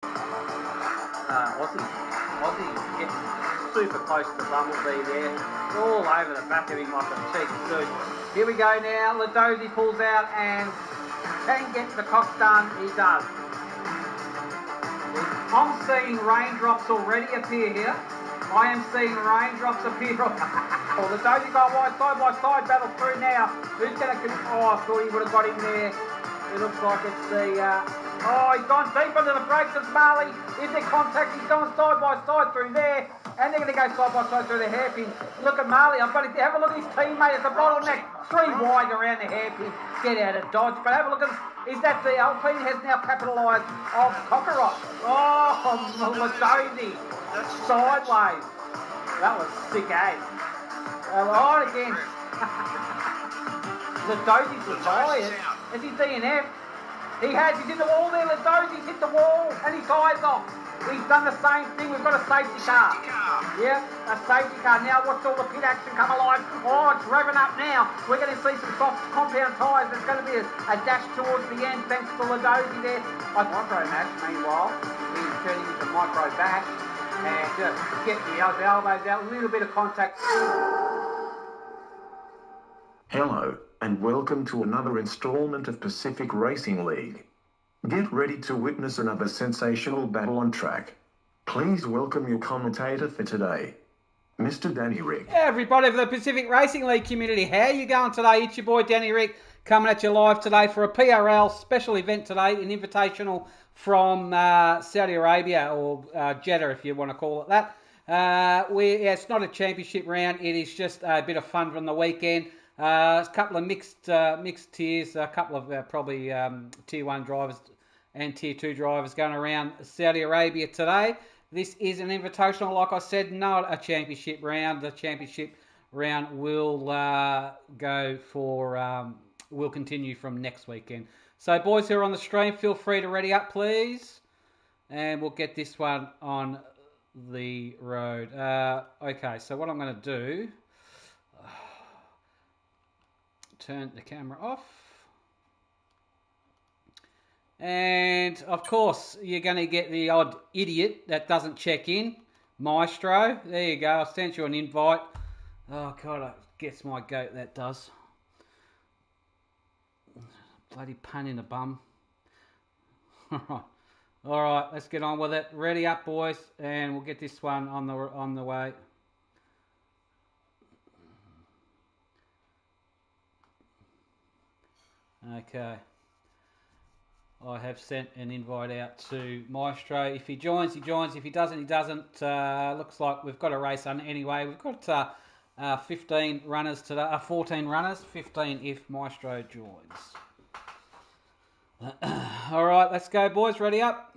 Aussie getting super close to Bumblebee there. All over the back of him like a cheeky suit. Here we go now. Ladozi pulls out and can get the cock done. He does. I'm seeing raindrops already appear here. I am seeing raindrops appear. Oh, Ladozi got wide side by side battle through now. Who's going to... Oh, I thought he would have got him there. It looks like it's the... Oh, he's gone deep into the brakes of Marley. Is there contact? He's going side by side through there. And they're going to go side by side through the hairpin. Look at Marley. I've got to have a look at his teammate at the bottleneck. 3 wide around the hairpin. Get out of dodge. But have a look at... Is that the Alpine has now capitalised of Cockroach? Oh, Ladozi. Sideways. That was sick, eh? Right again. Ladozi's retired. Is he DNF? He has. He's in the wall there. Ladozi's hit the wall and his eyes off. He's done the same thing. We've got a safety car. Yeah, a safety car. Now watch all the pit action come alive. Oh, it's revving up now. We're going to see some soft compound tyres. There's going to be a dash towards the end thanks to Ladozi there. Micro Mash, meanwhile, he's turning into Micro Bash and just get the elbows out. A little bit of contact. Hello, and welcome to another installment of Pacific Racing League. Get ready to witness another sensational battle on track. Please welcome your commentator for today, Mr. Danny Rick. Hey everybody for the Pacific Racing League community. How you going today? It's your boy Danny Rick coming at you live today for a PRL special event today, an invitational from Saudi Arabia or Jeddah if you want to call it that. It's not a championship round, it is just a bit of fun from the weekend. A couple of mixed tiers, a couple of probably Tier 1 drivers and Tier 2 drivers going around Saudi Arabia today. This is an invitational, like I said, not a championship round. The championship round will will continue from next weekend. So boys who are on the stream, feel free to ready up, please. And we'll get this one on the road. Okay, so what I'm going to do... Turn the camera off. And, of course, you're going to get the odd idiot that doesn't check in. Maestro. There you go. I sent you an invite. Oh, God, it gets my goat, that does. Bloody pun in the bum. All right, let's get on with it. Ready up, boys, and we'll get this one on the way. Okay. I have sent an invite out to Maestro. If he joins, he joins. If he doesn't, he doesn't. Looks like we've got a race on anyway. We've got 15 runners today. 14 runners. 15 if Maestro joins. All right, let's go, boys. Ready up.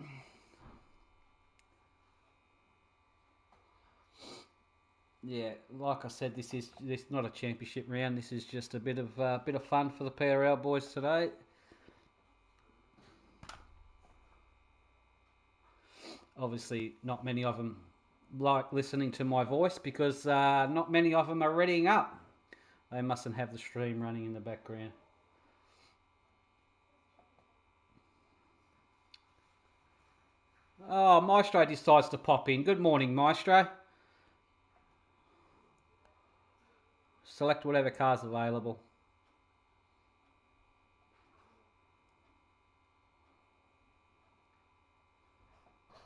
Yeah, like I said, this is not a championship round. This is just a bit of fun for the PRL boys today. Obviously, not many of them like listening to my voice because not many of them are readying up. They mustn't have the stream running in the background. Oh, Maestro decides to pop in. Good morning, Maestro. Select whatever car's available.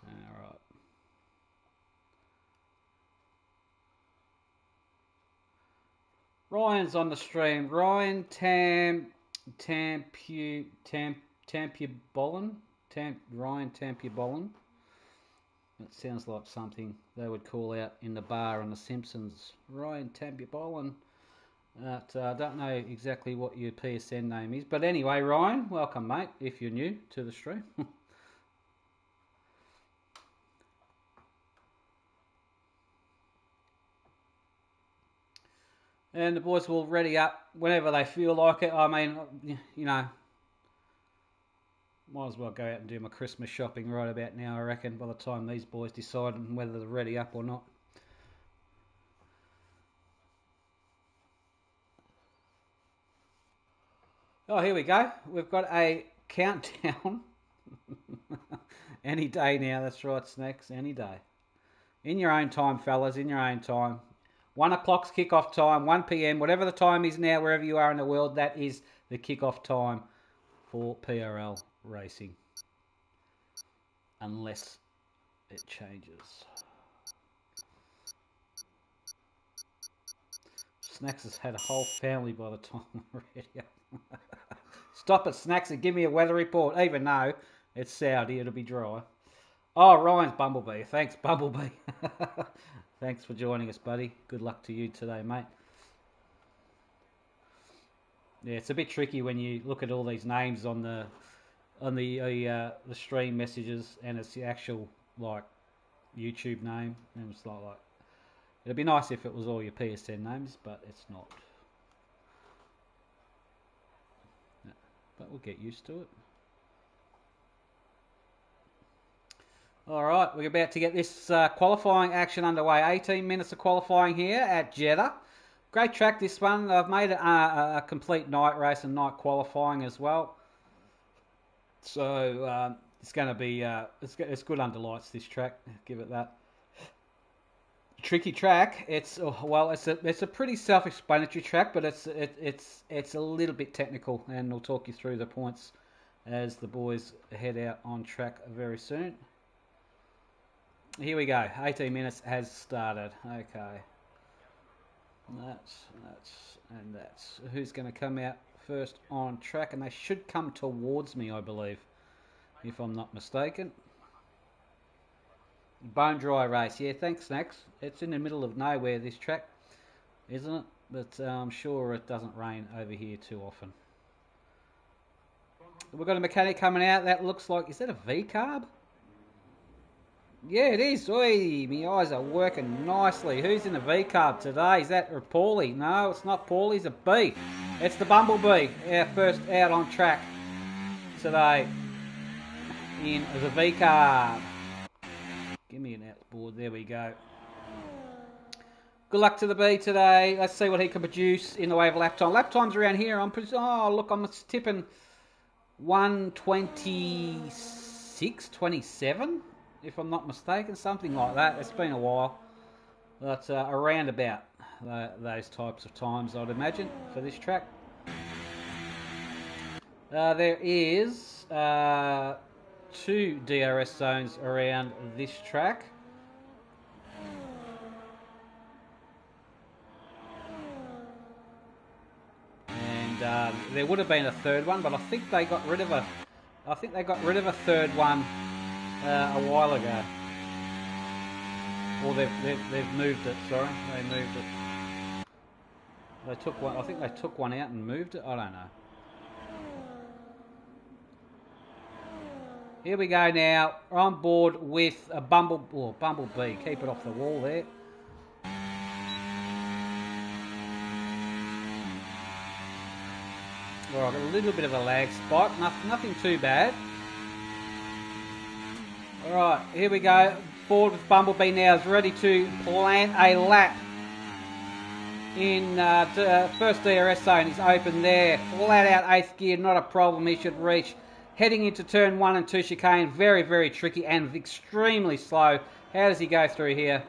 Alright. Ryan's on the stream. Ryan Ryan Tampubolin. That sounds like something they would call out in the bar on The Simpsons. Ryan Tampubolin. I don't know exactly what your PSN name is. But anyway, Ryan, welcome, mate, if you're new to the stream. And the boys will ready up whenever they feel like it. I mean, you know, might as well go out and do my Christmas shopping right about now, I reckon, by the time these boys decide whether they're ready up or not. Oh, here we go. We've got a countdown. Any day now, that's right, Snacks, any day. In your own time, fellas, in your own time. 1 o'clock's kickoff time, 1 p.m, whatever the time is now, wherever you are in the world, that is the kickoff time for PRL racing. Unless it changes. Snacks has had a whole family by the time already. Stop it, Snacks, and give me a weather report. Even though it's Saudi, it'll be dry. Oh, Ryan's Bumblebee. Thanks, Bumblebee. Thanks for joining us, buddy. Good luck to you today, mate. Yeah, it's a bit tricky when you look at all these names on the stream messages, and it's the actual like YouTube name, and it's like it'd be nice if it was all your PSN names, but it's not. Yeah, but we'll get used to it. All right, we're about to get this qualifying action underway. 18 minutes of qualifying here at Jeddah. Great track, this one. I've made it a complete night race and night qualifying as well. So it's going to be it's good under lights, this track. Give it that. Tricky track. It's a pretty self-explanatory track, but it's a little bit technical, and we'll talk you through the points as the boys head out on track very soon. Here we go. 18 minutes has started. Okay. That's who's going to come out first on track, and they should come towards me, I believe, if I'm not mistaken. Bone dry race. Yeah, thanks, Snacks. It's in the middle of nowhere, this track, isn't it? But I'm sure it doesn't rain over here too often. We've got a mechanic coming out. That looks like, is that a V-carb? Yeah, it is. Oi, my eyes are working nicely. Who's in the V-carb today? Is that Paulie? No, it's not Paulie. It's a B. It's the Bumblebee. Our first out on track today in the V-carb. Give me an outboard. There we go. Good luck to the B today. Let's see what he can produce in the way of lap time. Lap times around here, I'm tipping 1:26, 27. If I'm not mistaken, something like that. It's been a while. But around about those types of times, I'd imagine, for this track. There is 2 DRS zones around this track. And there would have been a third one, but I think they got rid of a third one a while ago, or they've moved it. Sorry, they moved it. They took one. I think they took one out and moved it. I don't know. Here we go now. We're on board with a Bumblebee. Keep it off the wall there. All right, a little bit of a lag spot. Nothing too bad. Alright, here we go. Board with Bumblebee now is ready to plant a lap. In first DRS zone is open there. Flat out 8th gear, not a problem. He should reach. Heading into turn 1 and 2 chicane. Very, very tricky and extremely slow. How does he go through here?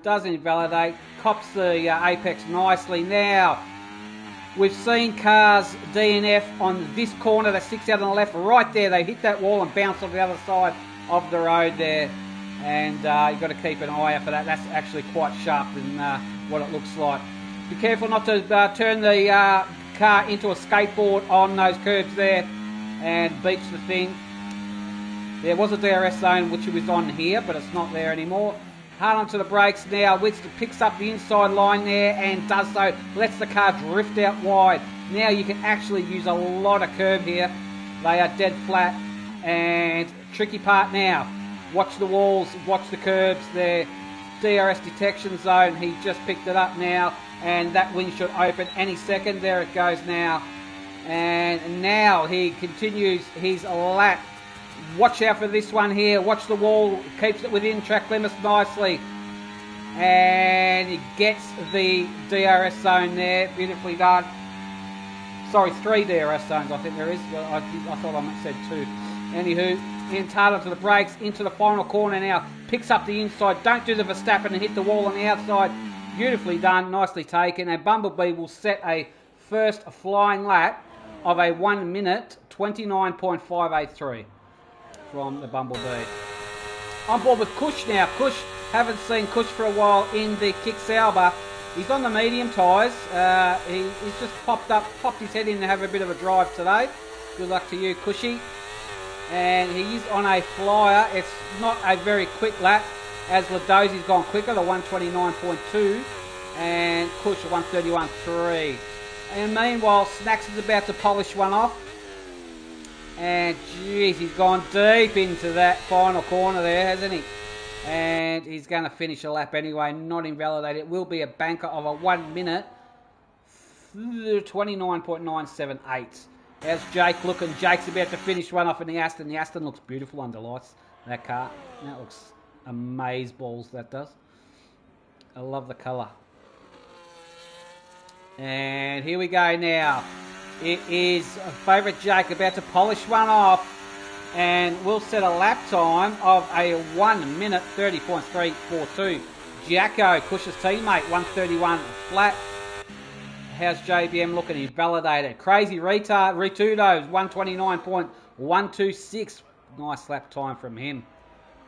Doesn't invalidate. Cops the apex nicely. Now, we've seen cars DNF on this corner that sticks out on the left. Right there, they hit that wall and bounce on the other side of the road there, and you've got to keep an eye out for that. That's actually quite sharp in what it looks like. Be careful not to turn the car into a skateboard on those curbs there and beach the thing. There was a DRS zone which was on here, but it's not there anymore. Hard onto the brakes now. Winston picks up the inside line there and does so. Lets the car drift out wide. Now you can actually use a lot of curb here. They are dead flat, and tricky part now. Watch the walls, watch the curbs there. DRS detection zone. He just picked it up now, and that wing should open any second. There it goes now. And now he continues his lap. Watch out for this one here. Watch the wall. Keeps it within track limits nicely. And he gets the DRS zone there. Beautifully done. Sorry, 3 DRS zones I think there is. I thought I said 2. Anywho, in Taylor to the brakes, into the final corner now. Picks up the inside. Don't do the Verstappen and hit the wall on the outside. Beautifully done, nicely taken. And Bumblebee will set a first flying lap of a 1 minute 29.583 from the Bumblebee. On board with Kush now. Kush, haven't seen Kush for a while in the Kick Sauber. He's on the medium tyres. He's just popped his head in to have a bit of a drive today. Good luck to you, Cushy. And he's on a flyer. It's not a very quick lap, as Ladosi's gone quicker, the 129.2, and Kush a 131.3. And meanwhile, Snacks is about to polish one off. And geez, he's gone deep into that final corner there, hasn't he? And he's going to finish a lap anyway, not invalidated. It will be a banker of a 1 minute 29.978. How's Jake looking? Jake's about to finish one off in the Aston. The Aston looks beautiful under lights, that car. That looks amazeballs, that does. I love the colour. And here we go now. It is a favourite Jake about to polish one off. And we'll set a lap time of a 1 minute 30.342. Jacko, Cush's teammate, 131 flat. How's JBM looking? Invalidated. Crazy retard. Ritudo's 129.126. Nice lap time from him.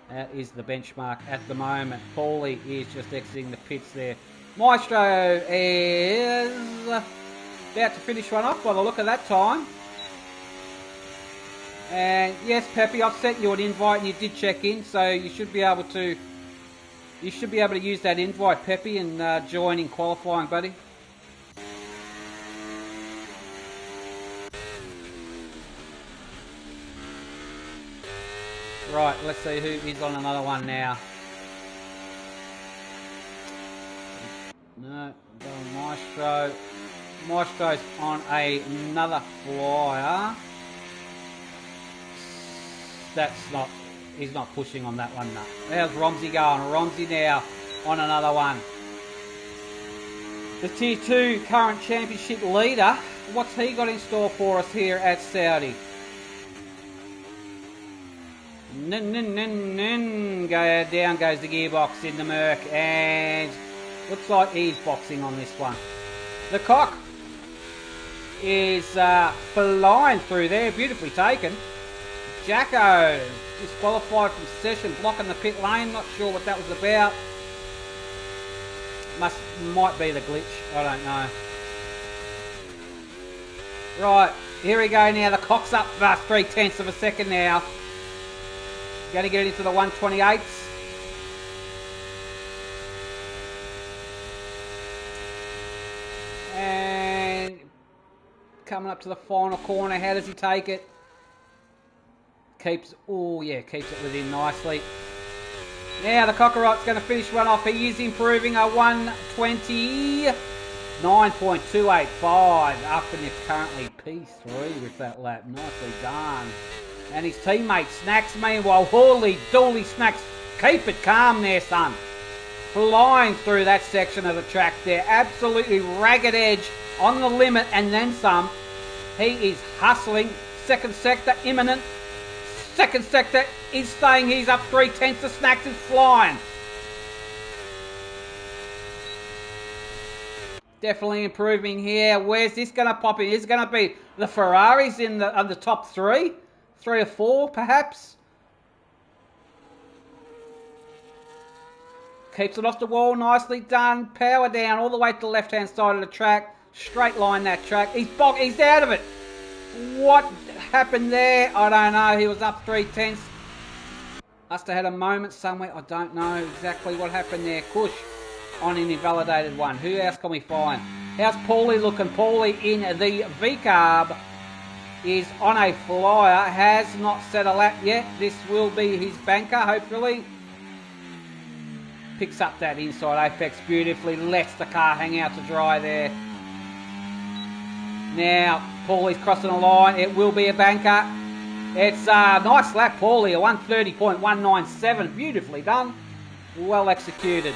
That is the benchmark at the moment. Paulie is just exiting the pits there. Maestro is about to finish one off by the look of that time. And yes, Peppy, I've sent you an invite and you did check in, so you should be able to use that invite, Peppy, and join in qualifying, buddy. Right, let's see who is on another one now. No, Maestro. Maestro's on another flyer. He's not pushing on that one, no. How's Romsey going? Romsey now on another one. The Tier 2 current championship leader, what's he got in store for us here at Saudi? Down goes the gearbox in the Merc, and looks like he's boxing on this one. The Cock is flying through there, beautifully taken. Jacko disqualified from session, blocking the pit lane. Not sure what that was about. Might be the glitch. I don't know. Right, here we go now. The Cock's up 3/10 of a second now. Going to get it into the 128s. And coming up to the final corner. How does he take it? Keeps it within nicely. Now the Cockerite's going to finish one off. He is improving a 129.285 up and you're currently P3 with that lap. Nicely done. And his teammate Snacks, meanwhile, holy dooly Snacks, keep it calm there, son. Flying through that section of the track there. Absolutely ragged edge on the limit and then some. He is hustling. Second sector imminent. Second sector is saying he's up 3/10. The Snacks is flying. Definitely improving here. Where's this going to pop in? Is it going to be the Ferraris in the top three? 3 or 4 perhaps? Keeps it off the wall. Nicely done. Power down all the way to the left hand side of the track. Straight line that track. He's out of it. What happened there? I don't know. He was up 3/10. Must have had a moment somewhere. I don't know exactly what happened there. Kush on an invalidated one. Who else can we find? How's Paulie looking? Paulie in the V-Carb is on a flyer. Has not set a lap yet. This will be his banker, hopefully. Picks up that inside apex beautifully. Lets the car hang out to dry there. Now, Paulie's crossing the line. It will be a banker. It's a nice lap, Paulie. A 130.197. Beautifully done. Well executed.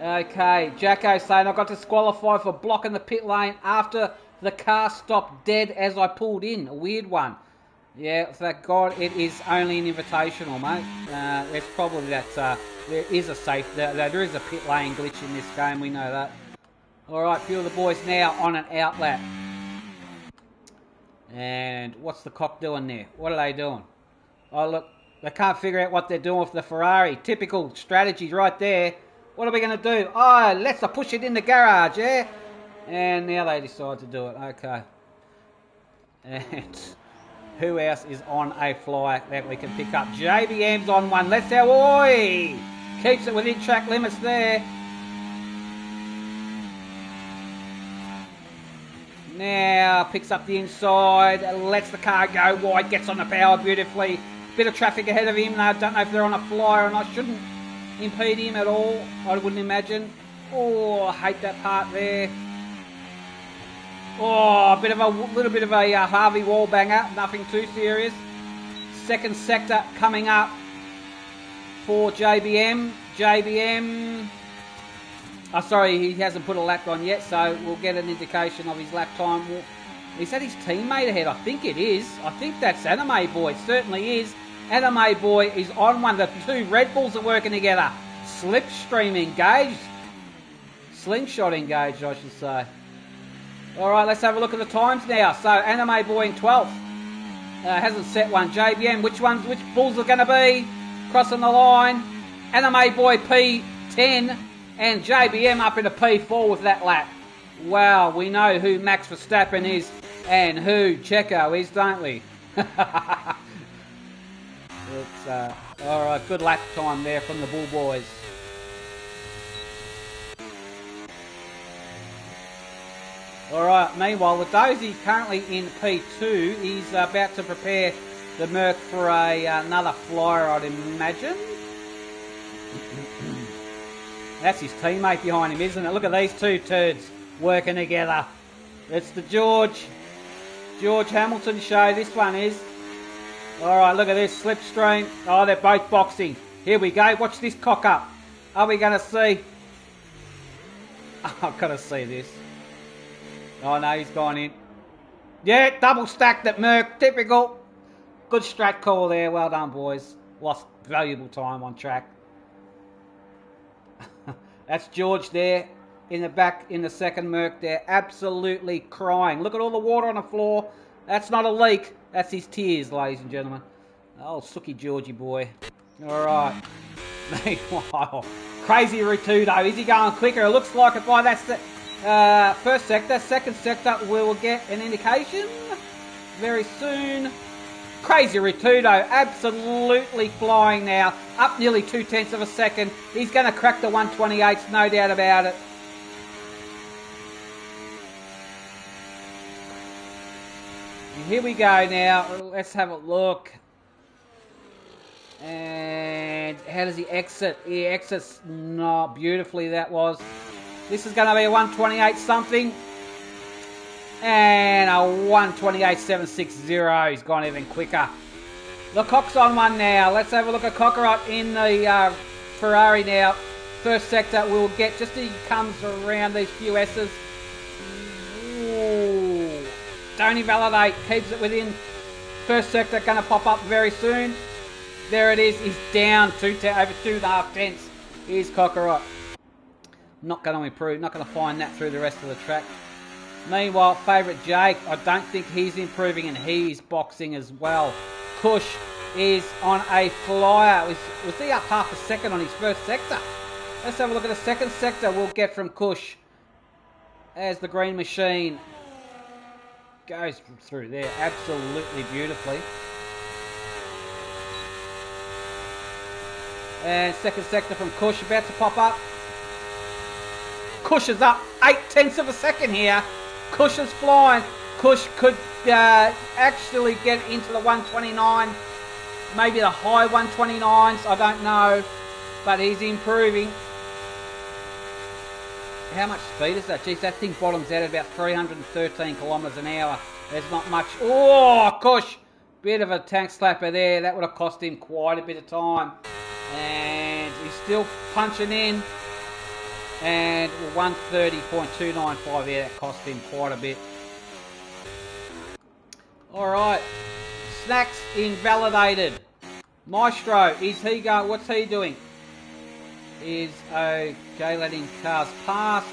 Okay, Jacko saying I got disqualified for blocking the pit lane after the car stopped dead as I pulled in. A weird one. Yeah, thank God it is only an invitational, mate. It's probably that there is a there is a pit lane glitch in this game, we know that. Alright, few of the boys now on an outlap. And what's the cock doing there? What are they doing? Oh, look, they can't figure out what they're doing with the Ferrari. Typical strategy right there. What are we going to do? Oh, let's push it in the garage, yeah? And now they decide to do it. Okay. And who else is on a flyer that we can pick up? JBM's on one. Let's go. Oi! Keeps it within track limits there. Now picks up the inside. Lets the car go wide. Gets on the power beautifully. Bit of traffic ahead of him. I don't know if they're on a flyer or not. Shouldn't impede him at all, I wouldn't imagine. Oh, I hate that part there. Oh, a little bit of a Harvey wall banger, nothing too serious. Second sector coming up for JBM. JBM, oh sorry, he hasn't put a lap on yet, so we'll get an indication of his lap time. Is that his teammate ahead? I think it is. I think that's Anime Boy, it certainly is. Anime Boy is on one. The two Red Bulls are working together. Slipstream engaged. Slingshot engaged, I should say. Alright, let's have a look at the times now. So, Anime Boy in 12th. Hasn't set one. JBM, which Bulls are going to be? Crossing the line. Anime Boy P10. And JBM up in a P4 with that lap. Wow, we know who Max Verstappen is and who Checo is, don't we? It's, alright, good lap time there from the Bull boys. Alright, meanwhile, the Dozy currently in P2. He's about to prepare the Merc for another flyer, I'd imagine. That's his teammate behind him, isn't it? Look at these two turds working together. It's the George Hamilton show, this one is. Alright, look at this, Slipstream. Oh, they're both boxing. Here we go, watch this cock up. Are we going to see? I've got to see this. Oh no, he's gone in. Yeah, double stacked at Merc, typical. Good strat call there, well done boys. Lost valuable time on track. That's George there in the back in the second Merc there, absolutely crying. Look at all the water on the floor. That's not a leak, that's his tears, ladies and gentlemen. Oh, Sookie Georgie boy. Alright. Meanwhile, Crazy Rutudo, is he going quicker? It looks like it by that first sector. Second sector, we will get an indication very soon. Crazy Rutudo, absolutely flying now. Up nearly 0.2 of a second. He's going to crack the 128s, no doubt about it. And here we go now. Let's have a look. And how does he exit? He exits not beautifully, that was. This is going to be a 128 something. And a 128.760. He's gone even quicker. The Cock's on one now. Let's have a look at Cockerot in the Ferrari now. First sector we'll get just as he comes around these few S's. Ooh. Don't invalidate. Keeps it within. First sector going to pop up very soon. There it is. He's down over 2.5 tenths. Here's Cockerot. Not going to improve. Not going to find that through the rest of the track. Meanwhile, favourite Jake, I don't think he's improving and he's boxing as well. Kush is on a flyer. Was he up half a second on his first sector? Let's have a look at the second sector we'll get from Kush as the green machine goes through there absolutely beautifully. And second sector from Kush about to pop up. Kush is up 0.8 of a second here. Kush is flying. Kush could actually get into the 129, maybe the high 129s, I don't know, but he's improving. How much speed is that? Geez, that thing bottoms out at about 313 kilometres an hour. There's not much. Oh, Kush, bit of a tank slapper there. That would have cost him quite a bit of time. And he's still punching in. And 130.295 there, that cost him quite a bit. Alright, Snacks invalidated. Maestro, is he going? What's he doing? Is okay letting cars past.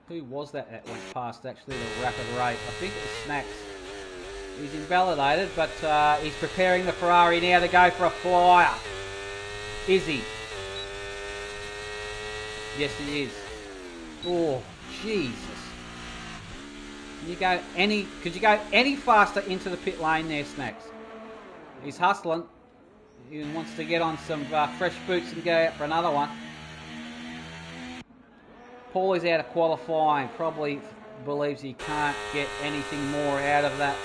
Who was that went past actually the rapid rate? I think it was Snacks. He's invalidated, but he's preparing the Ferrari now to go for a flyer. Is he? Yes, he is. Oh, Jesus. Could you go any faster into the pit lane there, Snacks? He's hustling. He wants to get on some fresh boots and go out for another one. Paul is out of qualifying. Probably believes he can't get anything more out of that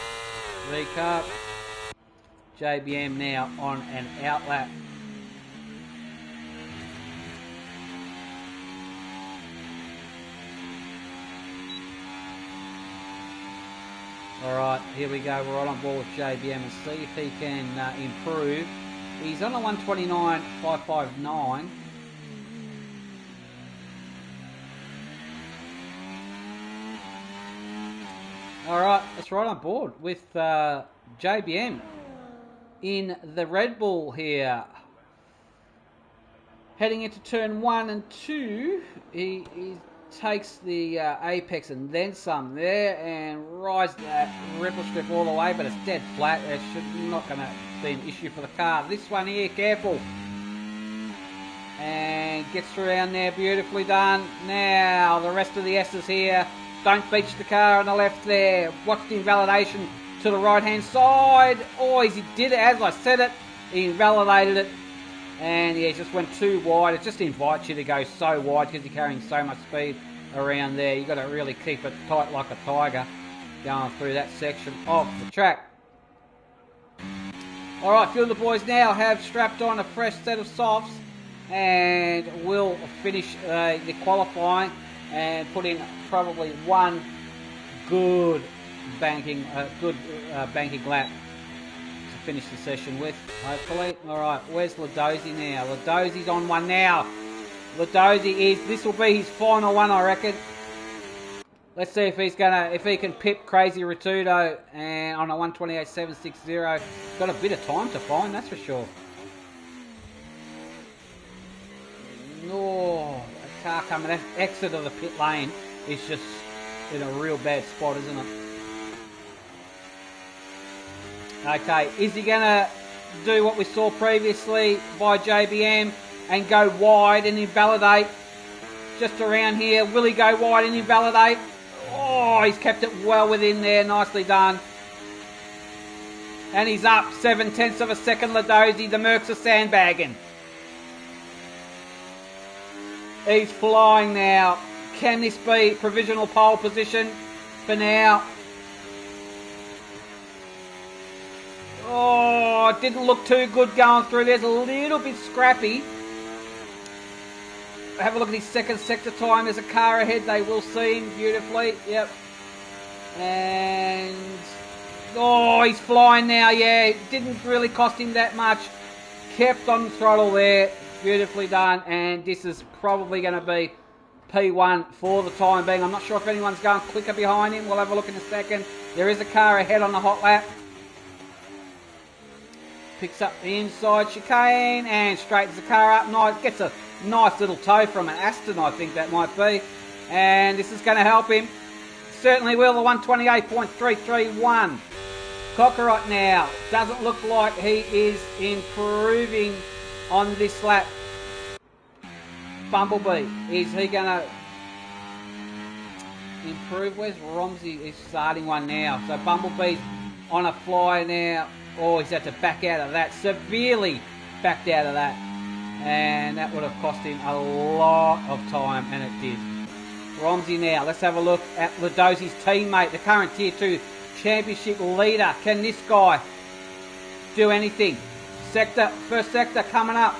recarb. JBM now on an outlap. Alright, here we go. We're right on board with JBM and see if he can improve. He's on a 129.559. Alright, that's right on board with JBM in the Red Bull here. Heading into turn 1 and 2, he takes the apex and then some there and rides that ripple strip all the way, but it's dead flat. It's not going to be an issue for the car. This one here, careful. And gets around there, beautifully done. Now, the rest of the S's here. Don't beach the car on the left there. Watch the invalidation to the right-hand side. Oh, he did it as I said it. He invalidated it. And yeah, he just went too wide. It just invites you to go so wide because you're carrying so much speed around there. You've got to really keep it tight like a tiger going through that section of the track. Alright, a few of the boys now have strapped on a fresh set of softs and will finish the qualifying and put in probably one good banking lap to finish the session with, hopefully. Alright, where's Ladozi now? Ladozi's on one now. This will be his final one, I reckon. Let's see if he can pip Crazy Rotudo and on a 128.760. Got a bit of time to find, that's for sure. Oh, a car coming that exit of the pit lane is just in a real bad spot, isn't it? Okay, is he going to do what we saw previously by JBM and go wide and invalidate just around here? Will he go wide and invalidate? Oh, he's kept it well within there. Nicely done. And he's up 7/10 of a second, Ladozi. The Mercs are sandbagging. He's flying now. Can this be provisional pole position for now? Oh, it didn't look too good going through. There's a little bit scrappy. Have a look at his second sector time. There's a car ahead. They will see him beautifully. Yep. And oh, he's flying now. Yeah, it didn't really cost him that much. Kept on the throttle there. Beautifully done. And this is probably going to be P1 for the time being. I'm not sure if anyone's going quicker behind him. We'll have a look in a second. There is a car ahead on the hot lap. Picks up the inside chicane and straightens the car up. Nice, gets a nice little tow from an Aston, I think that might be. And this is going to help him. Certainly will, the 128.331. Cockeriot now. Doesn't look like he is improving on this lap. Bumblebee, is he going to improve? Where's Romsey? He's starting one now. So Bumblebee's on a fly now. Oh, he's had to back out of that. Severely backed out of that. And that would have cost him a lot of time, and it did. Romsey now. Let's have a look at Ladozi's teammate, the current Tier 2 Championship leader. Can this guy do anything? First sector coming up.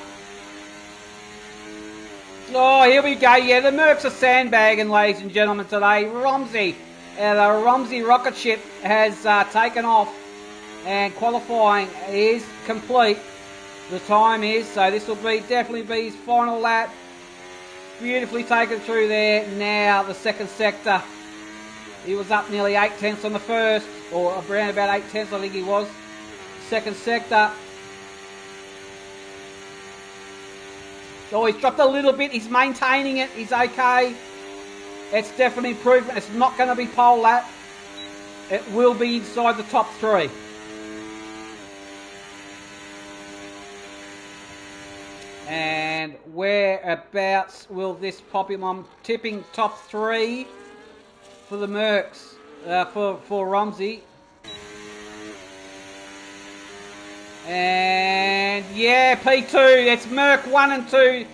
Oh, here we go. Yeah, the Mercs are sandbagging, ladies and gentlemen, today. Romsey, the Romsey rocket ship has taken off. And qualifying is complete. The time is, so this will definitely be his final lap. Beautifully taken through there. Now the second sector He was up nearly 8 tenths on the first, or around about 8 tenths I think he was. Second sector. Oh, he's dropped a little bit. He's maintaining it. He's okay. It's definitely improvement. It's not going to be pole lap. It will be inside the top 3. And whereabouts will this pop him? I'm tipping top 3 for the Mercs, for Romsey. And yeah, P2, it's Merc 1 and 2.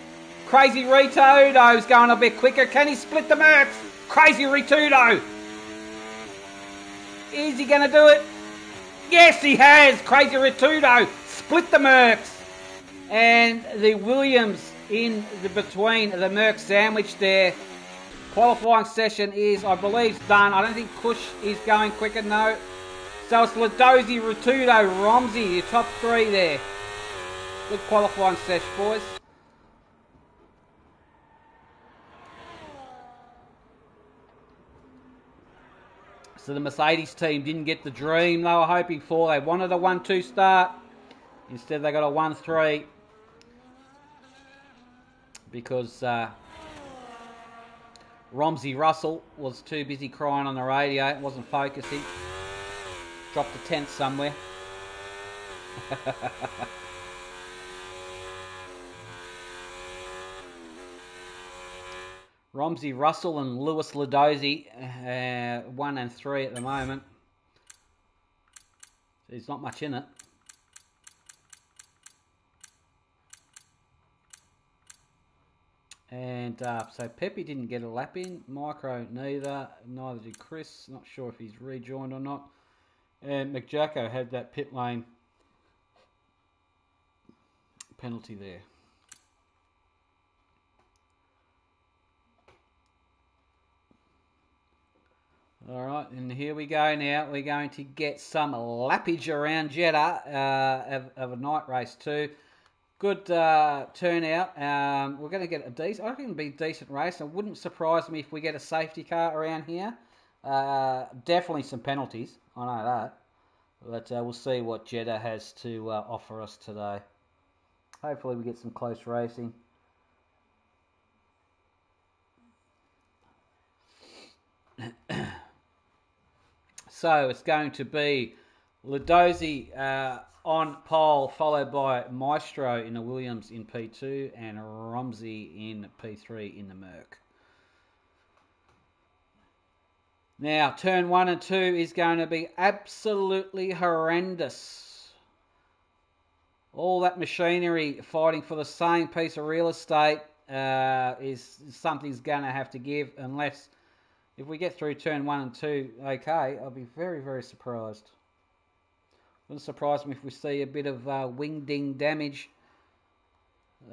Crazy Ritudo's going a bit quicker. Can he split the Mercs? Crazy Ritudo. Is he going to do it? Yes, he has. Crazy Ritudo split the Mercs. And the Williams in the between the Merc sandwich there. Qualifying session is, I believe, done. I don't think Cush is going quicker, no. So it's Ladozi, Ritudo, Romsey, your top 3 there. Good qualifying session, boys. So the Mercedes team didn't get the dream they were hoping for. They wanted a 1-2 start. Instead they got a 1-3. Because Romsey Russell was too busy crying on the radio. Wasn't focusing. Dropped a tenth somewhere. Romsey Russell and Lewis Ladozi, 1 and 3 at the moment. There's not much in it. And so Pepe didn't get a lap in. Micro neither. Neither did Chris. Not sure if he's rejoined or not. And McJacko had that pit lane penalty there. All right, and here we go now. We're going to get some lappage around Jeddah of a night race too. Good turnout. We're going to get a decent, I reckon it'll be a decent race. It wouldn't surprise me if we get a safety car around here. Definitely some penalties, I know that. But we'll see what Jeddah has to offer us today. Hopefully we get some close racing. So it's going to be Ladozi on pole, followed by Maestro in the Williams in P2 and Romsey in P3 in the Merc. Now, turn 1 and 2 is going to be absolutely horrendous. All that machinery fighting for the same piece of real estate is something's going to have to give, unless if we get through turn 1 and 2, okay, I'll be very, very surprised. Wouldn't surprise me if we see a bit of wing ding damage.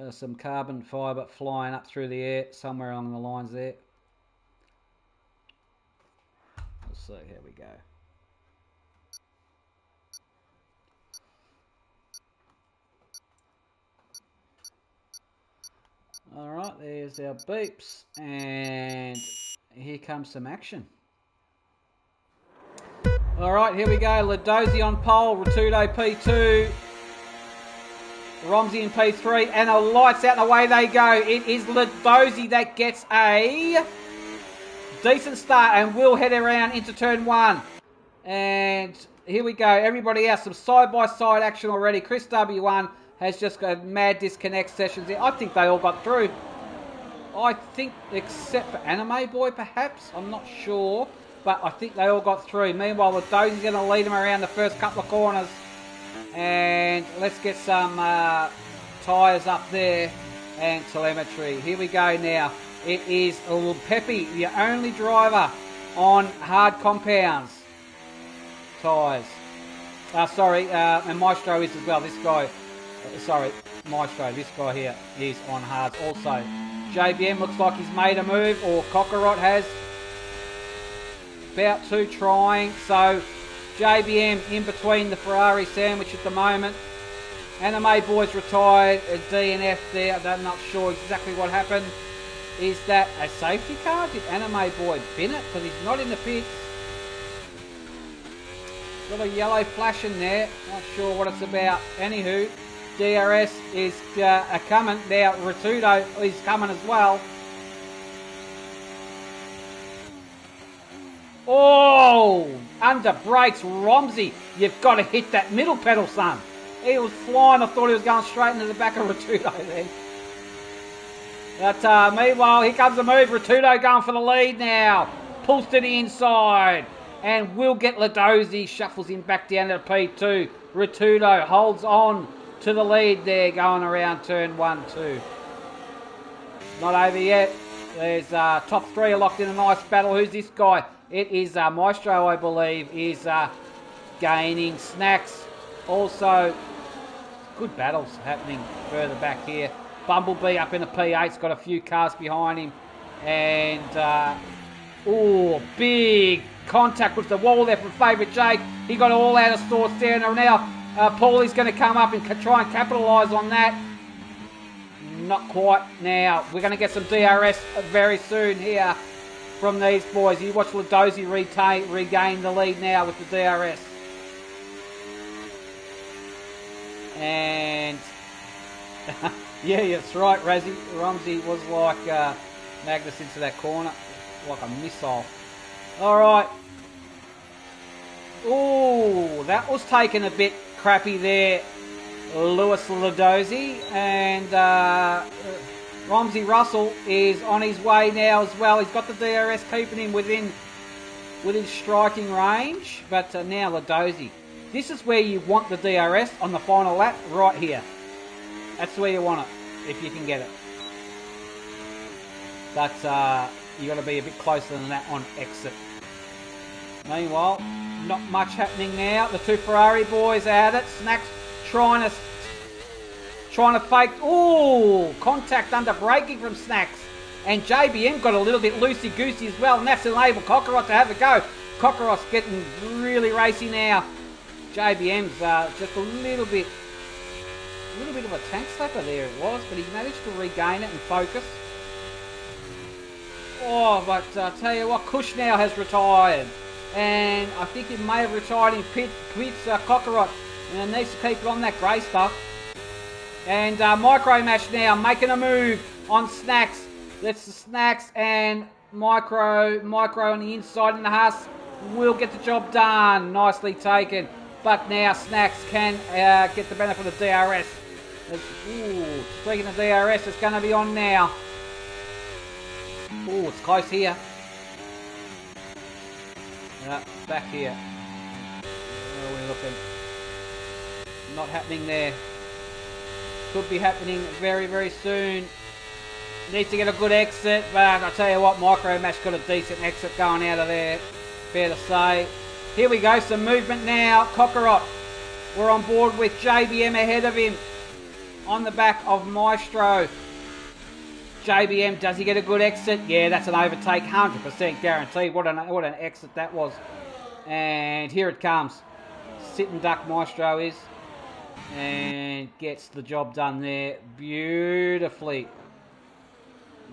Some carbon fibre flying up through the air, somewhere along the lines there. Let's see, here we go. Alright, there's our beeps, and here comes some action. Alright, here we go. Ladozi on pole, Ritudo P2, Romsey in P3, and the lights out and away they go. It is Ladozi that gets a decent start and will head around into turn 1. And here we go. Everybody else, some side-by-side action already. Chris W1 has just got mad disconnect sessions there. I think they all got through. I think, except for Anime Boy, perhaps. I'm not sure. But I think they all got through. Meanwhile, Ladozi's going to lead them around the first couple of corners. And let's get some tyres up there and telemetry. Here we go now. It is Pepe, the only driver on hard compounds tyres. And Maestro is as well. This guy, Maestro, this guy here is on hards also. JBM looks like he's made a move, or Cockeriot has. About to trying, so JBM in between the Ferrari sandwich at the moment. Anime Boy's retired, a DNF there, I'm not sure exactly what happened. Is that a safety car? Did Anime Boy bin it? Because he's not in the pits. Got a yellow flash in there. Not sure what it's about. Anywho, DRS is coming. Now, Rotudo is coming as well. Oh, under brakes, Romsey. You've got to hit that middle pedal, son. He was flying. I thought he was going straight into the back of Rotudo then. But meanwhile, here comes the move. Rotudo going for the lead now. Pulls to the inside. And will get Ladozzi. Shuffles him back down to P2. Rotudo holds on to the lead there going around turn 1, 2. Not over yet. There's top three are locked in a nice battle. Who's this guy? It is Maestro, I believe, is gaining. Snacks. Also, good battles happening further back here. Bumblebee up in the P8's got a few cars behind him. And, big contact with the wall there from Favourite Jake. He got all out of sorts there. Now, Paulie's going to come up and try and capitalise on that. Not quite now. We're going to get some DRS very soon here from these boys. You watch Ladozzi regain the lead now with the DRS. And yeah, that's right, Razzie. Romsey was like Magnus into that corner, like a missile. All right. Ooh, that was taken a bit crappy there, Lewis Ladozzi. And Romsey Russell is on his way now as well. He's got the DRS keeping him within striking range. But now Ladozzi. This is where you want the DRS on the final lap, right here. That's where you want it, if you can get it. But you got to be a bit closer than that on exit. Meanwhile, not much happening now. The two Ferrari boys at it. Snacks trying to fake. Ooh, contact under braking from Snacks. And JBM got a little bit loosey-goosey as well, and that's enabled Cockroach to have a go. Cockroach getting really racy now. JBM's just a little bit of a tank slapper there it was, but he managed to regain it and focus. Oh, but I tell you what, Kush now has retired. And I think he may have retired in pits Cockroach. And needs to keep it on that grey stuff. And Micro Mash now making a move on Snacks. That's the Snacks and Micro on the inside in the Haas will get the job done. Nicely taken. But now Snacks can get the benefit of DRS. Ooh, speaking of DRS, it's going to be on now. Ooh, it's close here. Back here. Where are we looking? Not happening there. Could be happening very, very soon. Needs to get a good exit, but I'll tell you what, Micro Mash got a decent exit going out of there. Fair to say. Here we go, some movement now. Cockroach. We're on board with JBM ahead of him. On the back of Maestro. JBM, does he get a good exit? Yeah, that's an overtake, 100% guaranteed. What an exit that was. And here it comes. Sit and duck Maestro is. And gets the job done there beautifully.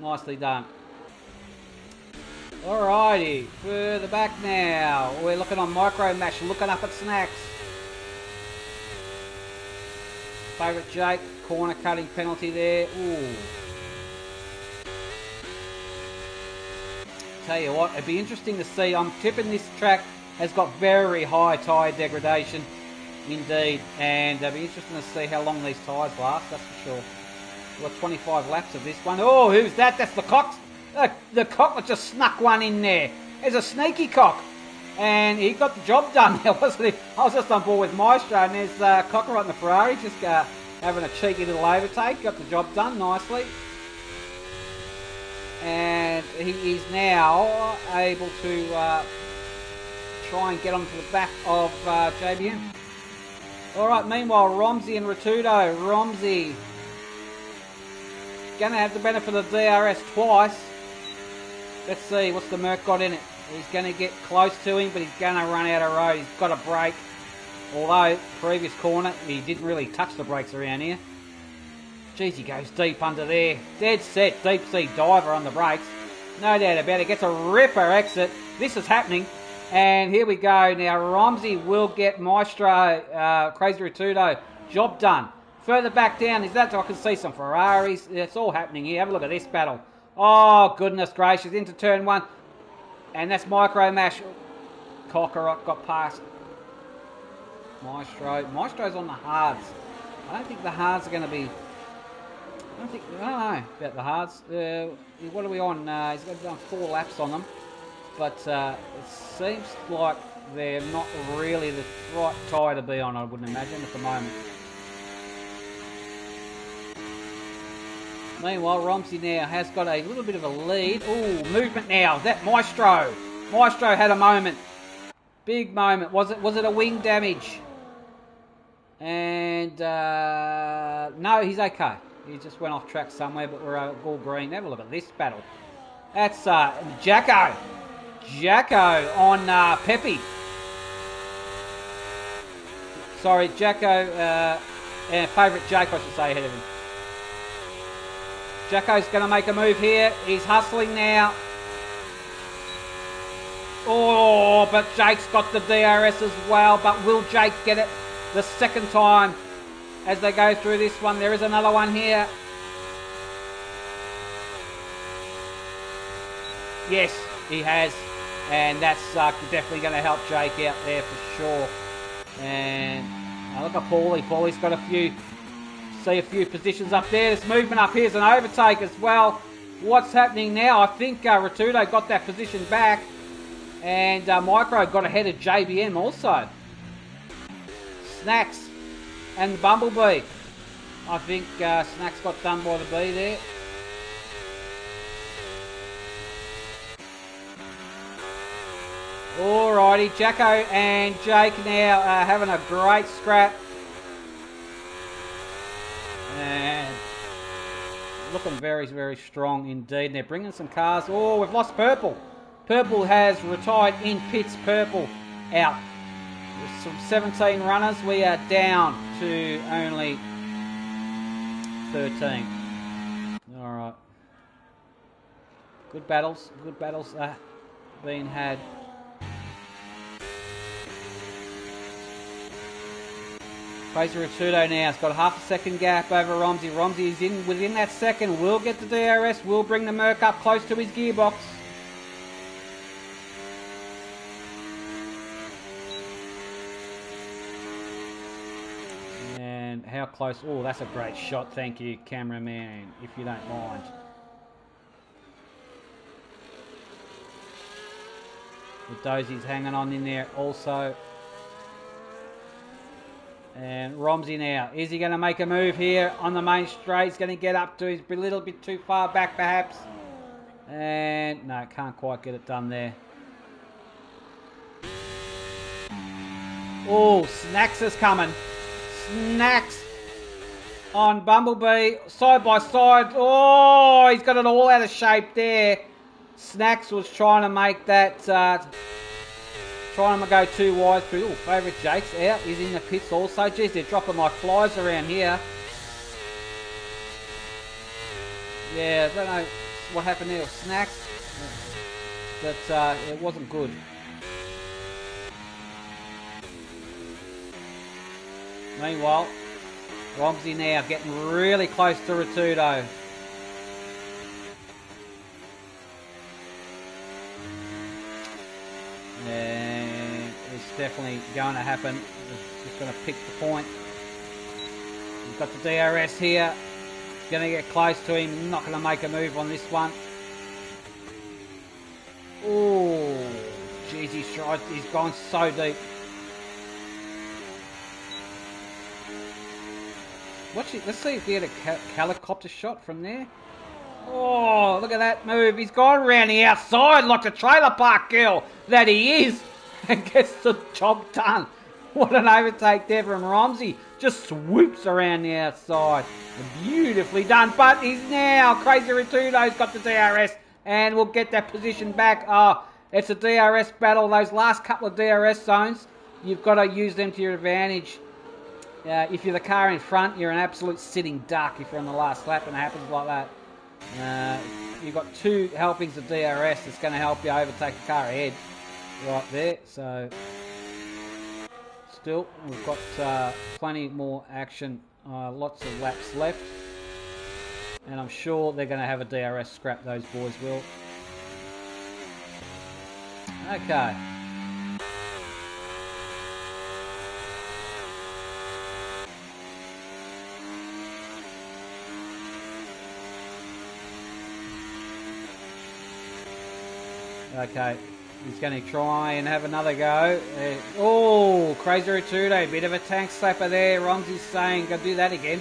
Nicely done. Alrighty, further back now. We're looking on Micro Mash, looking up at Snacks. Favourite Jake, corner cutting penalty there. Ooh. Tell you what, it'd be interesting to see. I'm tipping this track has got very high tyre degradation. Indeed, and it'll be interesting to see how long these tyres last, that's for sure. We've got 25 laps of this one. Oh, who's that? That's the Cox. The cock that just snuck one in there. There's a sneaky cock. And he got the job done there, wasn't he? I was just on board with Maestro, and there's Cockroach in the Ferrari just having a cheeky little overtake. Got the job done nicely. And he is now able to try and get onto the back of JBM. Alright, meanwhile, Romsey and Rotudo. Romsey going to have the benefit of DRS twice. Let's see, what's the Merc got in it? He's going to get close to him, but he's going to run out of road. He's got a brake. Although, previous corner, he didn't really touch the brakes around here. Geez, he goes deep under there. Dead set, deep sea diver on the brakes. No doubt about it. Gets a ripper exit. This is happening. And here we go. Now, Romsey will get Maestro, Crazy Rotudo, job done. Further back down, is that I can see some Ferraris. It's all happening here. Have a look at this battle. Oh, goodness gracious. Into turn one. And that's Micro Mash. Cockerot got past Maestro. Maestro's on the hards. I don't think the hards are going to be... I don't know about the hards. What are we on? He's got 4 laps on them. But it seems like they're not really the right tyre to be on, I wouldn't imagine, at the moment. Meanwhile, Romsey now has got a little bit of a lead. Ooh, movement now. That Maestro. Maestro had a moment. Big moment. Was it a wing damage? And no, he's okay. He just went off track somewhere, but we're all green. Have a look at this battle. That's Jacko. Jacko on Peppy. Sorry, Jacko, favourite Jake, I should say, ahead of him. Jacko's going to make a move here. He's hustling now. Oh, but Jake's got the DRS as well. But will Jake get it the second time as they go through this one? There is another one here. Yes, he has. And that's definitely going to help Jake out there for sure. And look at Paulie. Paulie's got a few positions up there. This movement up here is an overtake as well. What's happening now? I think Rotudo got that position back. And Micro got ahead of JBM also. Snacks and Bumblebee. I think Snacks got done by the B there. Alrighty, Jacko and Jake now having a great scrap. And looking very, very strong indeed. And they're bringing some cars. Oh, we've lost Purple. Purple has retired in pits. Purple out. With some 17 runners, we are down to only 13. Alright. Good battles being had. Crazy Rotudo now has got half a second gap over Romsey. Romsey is within that second. Will get the DRS. Will bring the Merc up close to his gearbox. And how close? Oh, that's a great shot. Thank you, cameraman, if you don't mind. The Dozie's hanging on in there also. And Romsey now. Is he going to make a move here on the main straight? He's going to get up to. He's a little bit too far back perhaps. And no, can't quite get it done there. Oh, Snacks is coming. Snacks on Bumblebee. Side by side. Oh, he's got it all out of shape there. Snacks was trying to make that... trying to go too wide through. Oh, favourite Jake's out. He's in the pits also. Jeez, they're dropping like flies around here. Yeah, I don't know what happened there with Snacks. But it wasn't good. Meanwhile, Romsey now getting really close to Rotudo. And it's definitely going to happen. Just going to pick the point. We've got the DRS here. Going to get close to him. Not going to make a move on this one. Oh, jeez, he's gone so deep. Let's see if we had a helicopter shot from there. Oh, look at that move. He's gone around the outside like the trailer park girl that he is. And gets the job done. What an overtake there from Romsey. Just swoops around the outside. Beautifully done. But he's now, Crazy Rotudo's got the DRS. And we'll get that position back. Oh, it's a DRS battle. Those last couple of DRS zones, you've got to use them to your advantage. If you're the car in front, you're an absolute sitting duck if you're on the last lap and it happens like that. You've got 2 helpings of DRS that's going to help you overtake the car ahead. right there. So still, we've got plenty more action, lots of laps left. And I'm sure they're going to have a DRS scrap, those boys will. Okay. Okay, he's going to try and have another go. Oh, Crazy Rotudo, bit of a tank slapper there. Romsey's saying, go do that again.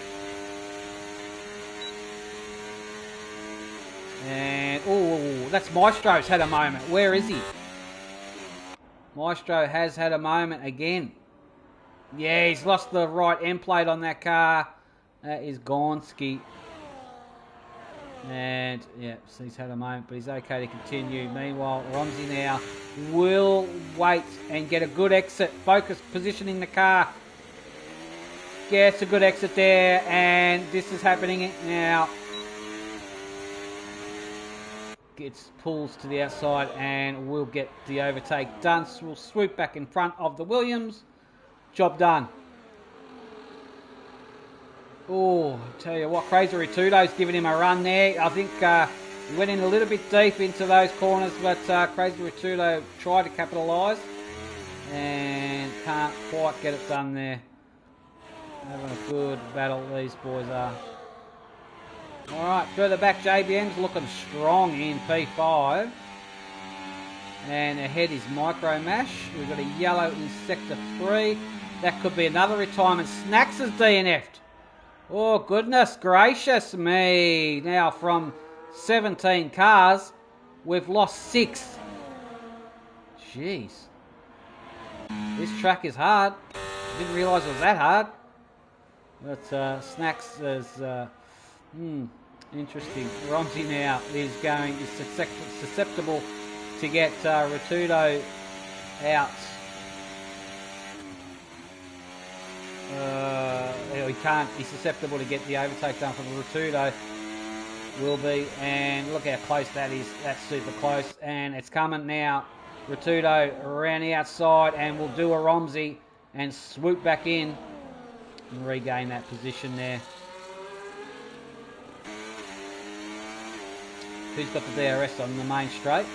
And, oh, that's Maestro's had a moment. Where is he? Maestro has had a moment again. Yeah, he's lost the right end plate on that car. That is Gonski. And, yeah, so he's had a moment, but he's okay to continue. Meanwhile, Romsey now will wait and get a good exit. Focus, positioning the car. Gets a good exit there, and this is happening now. Gets pulls to the outside and will get the overtake done. So we'll swoop back in front of the Williams. Job done. Oh, tell you what, Crazy Rotudo's giving him a run there. I think he went in a little bit deep into those corners, but Crazy Rotudo tried to capitalise and can't quite get it done there. Having a good battle, these boys are. Alright, further back, JBM's looking strong in P5. And ahead is Micro Mash. We've got a yellow in Sector 3. That could be another retirement. Snacks is DNF'd. Oh, goodness gracious me. Now, from 17 cars, we've lost 6. Jeez. This track is hard. I didn't realise it was that hard. But Snacks is... interesting. Romsey now is susceptible to get Rotudo out. He can't. He's susceptible to get the overtake done from Rotudo. Will be, and look how close that is. That's super close, and it's coming now. Rotudo around the outside, and will do a Romsey and swoop back in and regain that position there. Who's got the DRS on the main straight?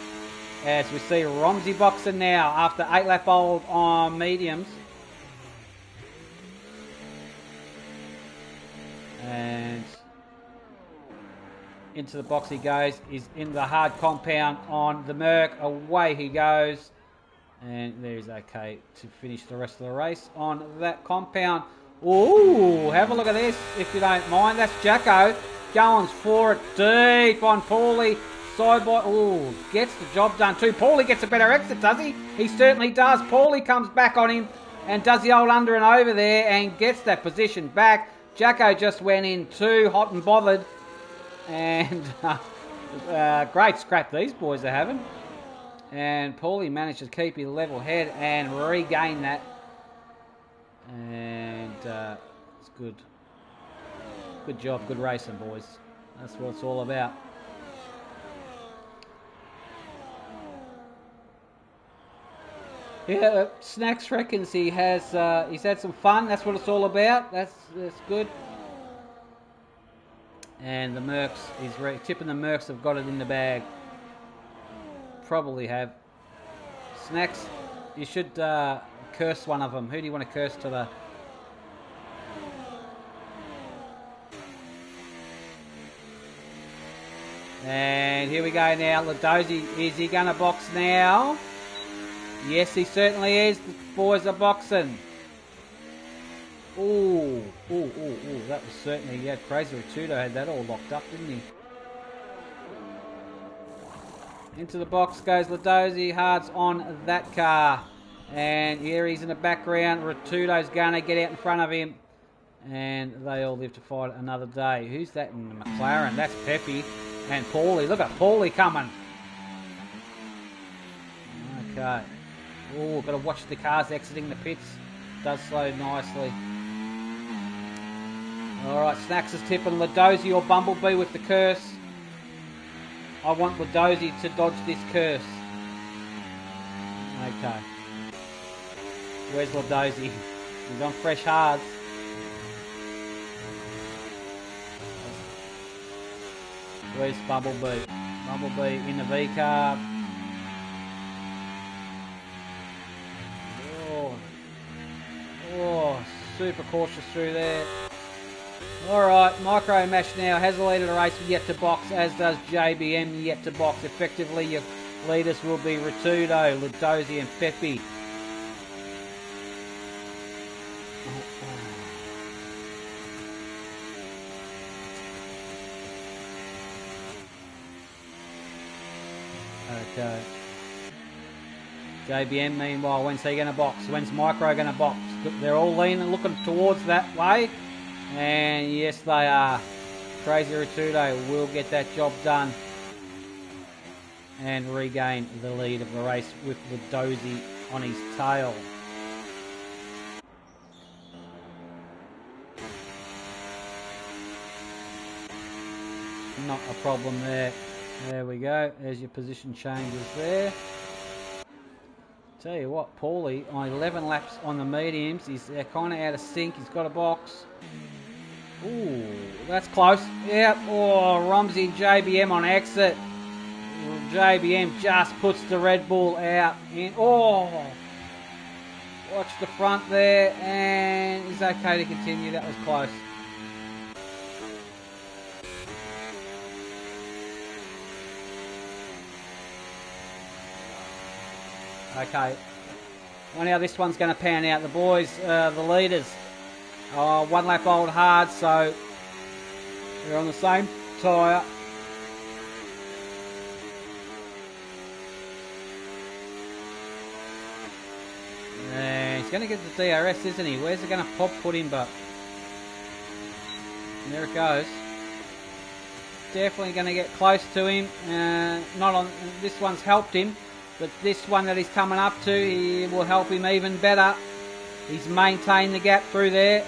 As we see Romsey boxing now after 8 lap old on mediums. And into the box he goes. He's in the hard compound on the Merc. Away he goes. And there he's okay to finish the rest of the race on that compound. Ooh, have a look at this if you don't mind. That's Jacko. Going for it deep on Paulie. Side by... Ooh, gets the job done too. Paulie gets a better exit, does he? He certainly does. Paulie comes back on him and does the old under and over there and gets that position back. Jacko just went in too hot and bothered. And great scrap these boys are having. And Paulie managed to keep his level head and regain that. And it's good. Good job, good racing, boys. That's what it's all about. Yeah, Snacks reckons he has. He's had some fun. That's what it's all about. That's good. And the Mercs, he's tipping the Mercs have got it in the bag. Probably have. Snacks, you should curse one of them. Who do you want to curse to the? And here we go now. Ladozi, is he going to box now? Yes, he certainly is. The boys are boxing. Ooh, that was certainly, yeah, Crazy Rotudo had that all locked up, didn't he? Into the box goes Ladozi, Hard's on that car. And here he's in the background. Rotudo's going to get out in front of him. And they all live to fight another day. Who's that in the McLaren? That's Pepe. And Paulie. Look at Paulie coming. Okay. Oh, got to watch the cars exiting the pits. Does slow nicely. Alright, Snacks is tipping Ladozi or Bumblebee with the curse. I want Ladozi to dodge this curse. Okay. Where's Ladozi? He's on fresh hards. Where's Bumblebee? Bumblebee in the V-car. Oh, super cautious through there. Alright, Micro Mash now has the lead of the race yet to box, as does JBM yet to box. Effectively, your leaders will be Ritudo, Ladozi and Pepe. Okay. JBM, meanwhile, when's he going to box? When's Micro going to box? They're all leaning, looking towards that way. And yes, they are. Crazy Ritudo will get that job done and regain the lead of the race with Ladozi on his tail. Not a problem there. There we go. There's your position changes there. Tell you what, Paulie on 11 laps on the mediums. He's kind of out of sync. He's got a box. Ooh, that's close. Yep. Oh, Romsey and JBM on exit. JBM just puts the Red Bull out. And, oh, watch the front there. And it's okay to continue. That was close. Okay. Well, now this one's going to pan out. The boys, the leaders, one lap old hard, so they're on the same tyre. And he's going to get the DRS, isn't he? Where's it going to put him? But there it goes. Definitely going to get close to him. Not on this one's helped him. But this one that he's coming up to, he will help him even better. He's maintained the gap through there.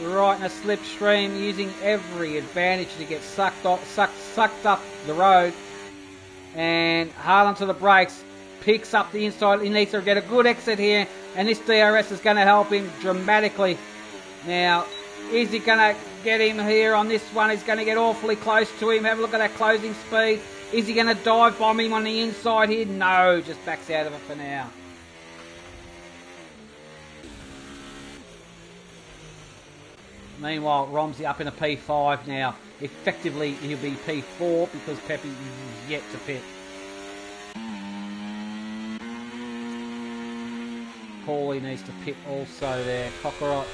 Right in a slipstream, using every advantage to get sucked up the road. And hard onto the brakes. Picks up the inside. He needs to get a good exit here. And this DRS is going to help him dramatically. Now, is he going to get him here on this one? He's going to get awfully close to him. Have a look at that closing speed. Is he going to dive bomb him on the inside here? No, just backs out of it for now. Meanwhile, Romsey up in a P5 now. Effectively, he'll be P4 because Pepe is yet to pit. Paulie needs to pit also there. Cockroach,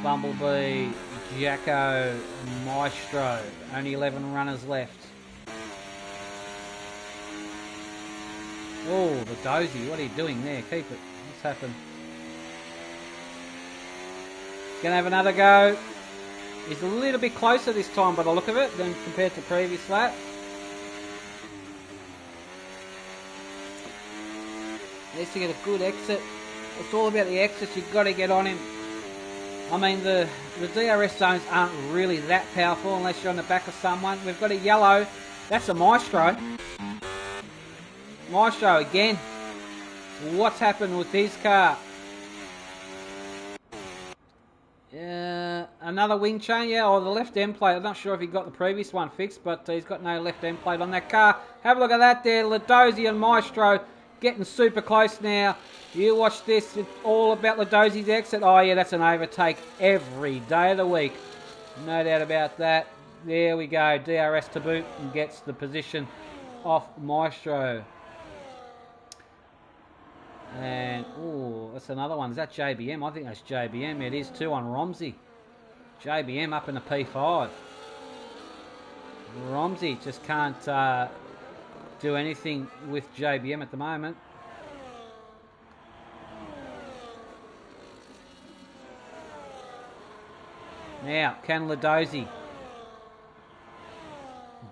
Bumblebee, Jacko, Maestro. Only 11 runners left. Oh, the Dozy, what are you doing there? Keep it. What's happened? Gonna have another go. He's a little bit closer this time by the look of it than compared to previous lap. Needs to get a good exit. It's all about the exits. You've got to get on him. I mean, the DRS zones aren't really that powerful unless you're on the back of someone. We've got a yellow. That's a Maestro. Maestro again. What's happened with his car? Another wing chain, yeah, or the left end plate. I'm not sure if he got the previous one fixed, but he's got no left end plate on that car. Have a look at that there. Ladozi and Maestro getting super close now. You watch this. It's all about Ladozi's exit. Oh, yeah, that's an overtake every day of the week. No doubt about that. There we go. DRS to boot and gets the position off Maestro. And, oh, that's another one. Is that JBM? I think that's JBM. It is too on Romsey. JBM up in the P5. Romsey just can't do anything with JBM at the moment. Now, can Ladozi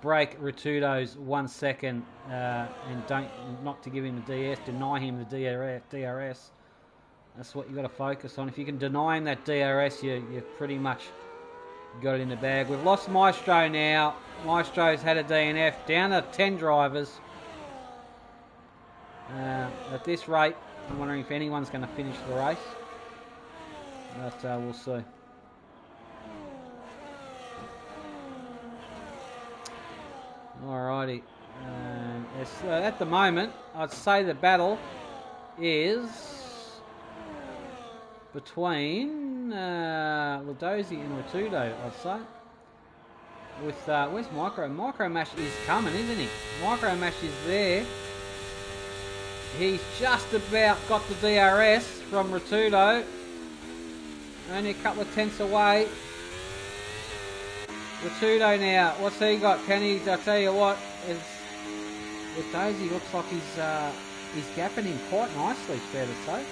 break Ritudo's 1 second and not to give him the DS, deny him the DRS. That's what you've got to focus on. If you can deny him that DRS, you've pretty much got it in the bag. We've lost Maestro now. Maestro's had a DNF, down to 10 drivers. At this rate, I'm wondering if anyone's going to finish the race. But we'll see. Alrighty. At the moment, I'd say the battle is between Ladozi and Rotudo, I'd say. With where's Micro? Micro Mash is coming, isn't he? Micro Mash is there. He's just about got the DRS from Rotudo. Only a couple of tenths away. Rotudo now, what's he got? Can he? I'll tell you what, with Daisy looks like he's gapping him quite nicely, fair to say.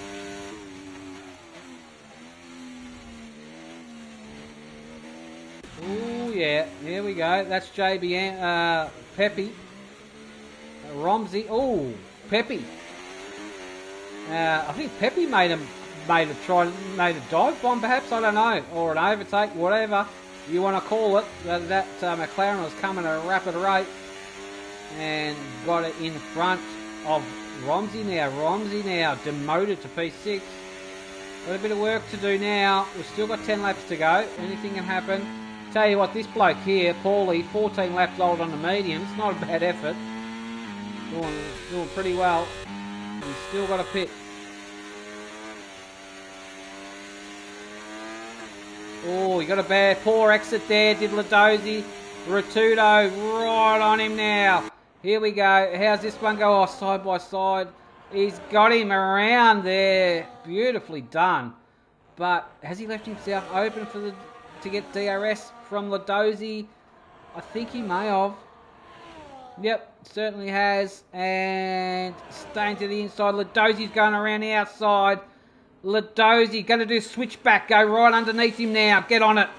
Oh yeah, here we go. That's JBM, Peppy, Romsey. Oh, Peppy. I think Peppy made a dive bomb, perhaps. I don't know, or an overtake, whatever you want to call it. That McLaren was coming at a rapid rate and got it in front of Romsey now. Romsey now demoted to P6. Got a bit of work to do now. We've still got 10 laps to go. Anything can happen. Tell you what, this bloke here, Paulie, 14 laps old on the mediums. Not a bad effort. Doing pretty well. He's still got a pit. Oh, he got a bad, poor exit there, did Ladozi. Rotudo right on him now. Here we go. How's this one go? Oh, side by side. He's got him around there. Beautifully done. But has he left himself open for to get DRS from Ladozi? I think he may have. Yep, certainly has. And staying to the inside. Ladozi's going around the outside. Ladozi going to do switchback. Go right underneath him now. Get on it.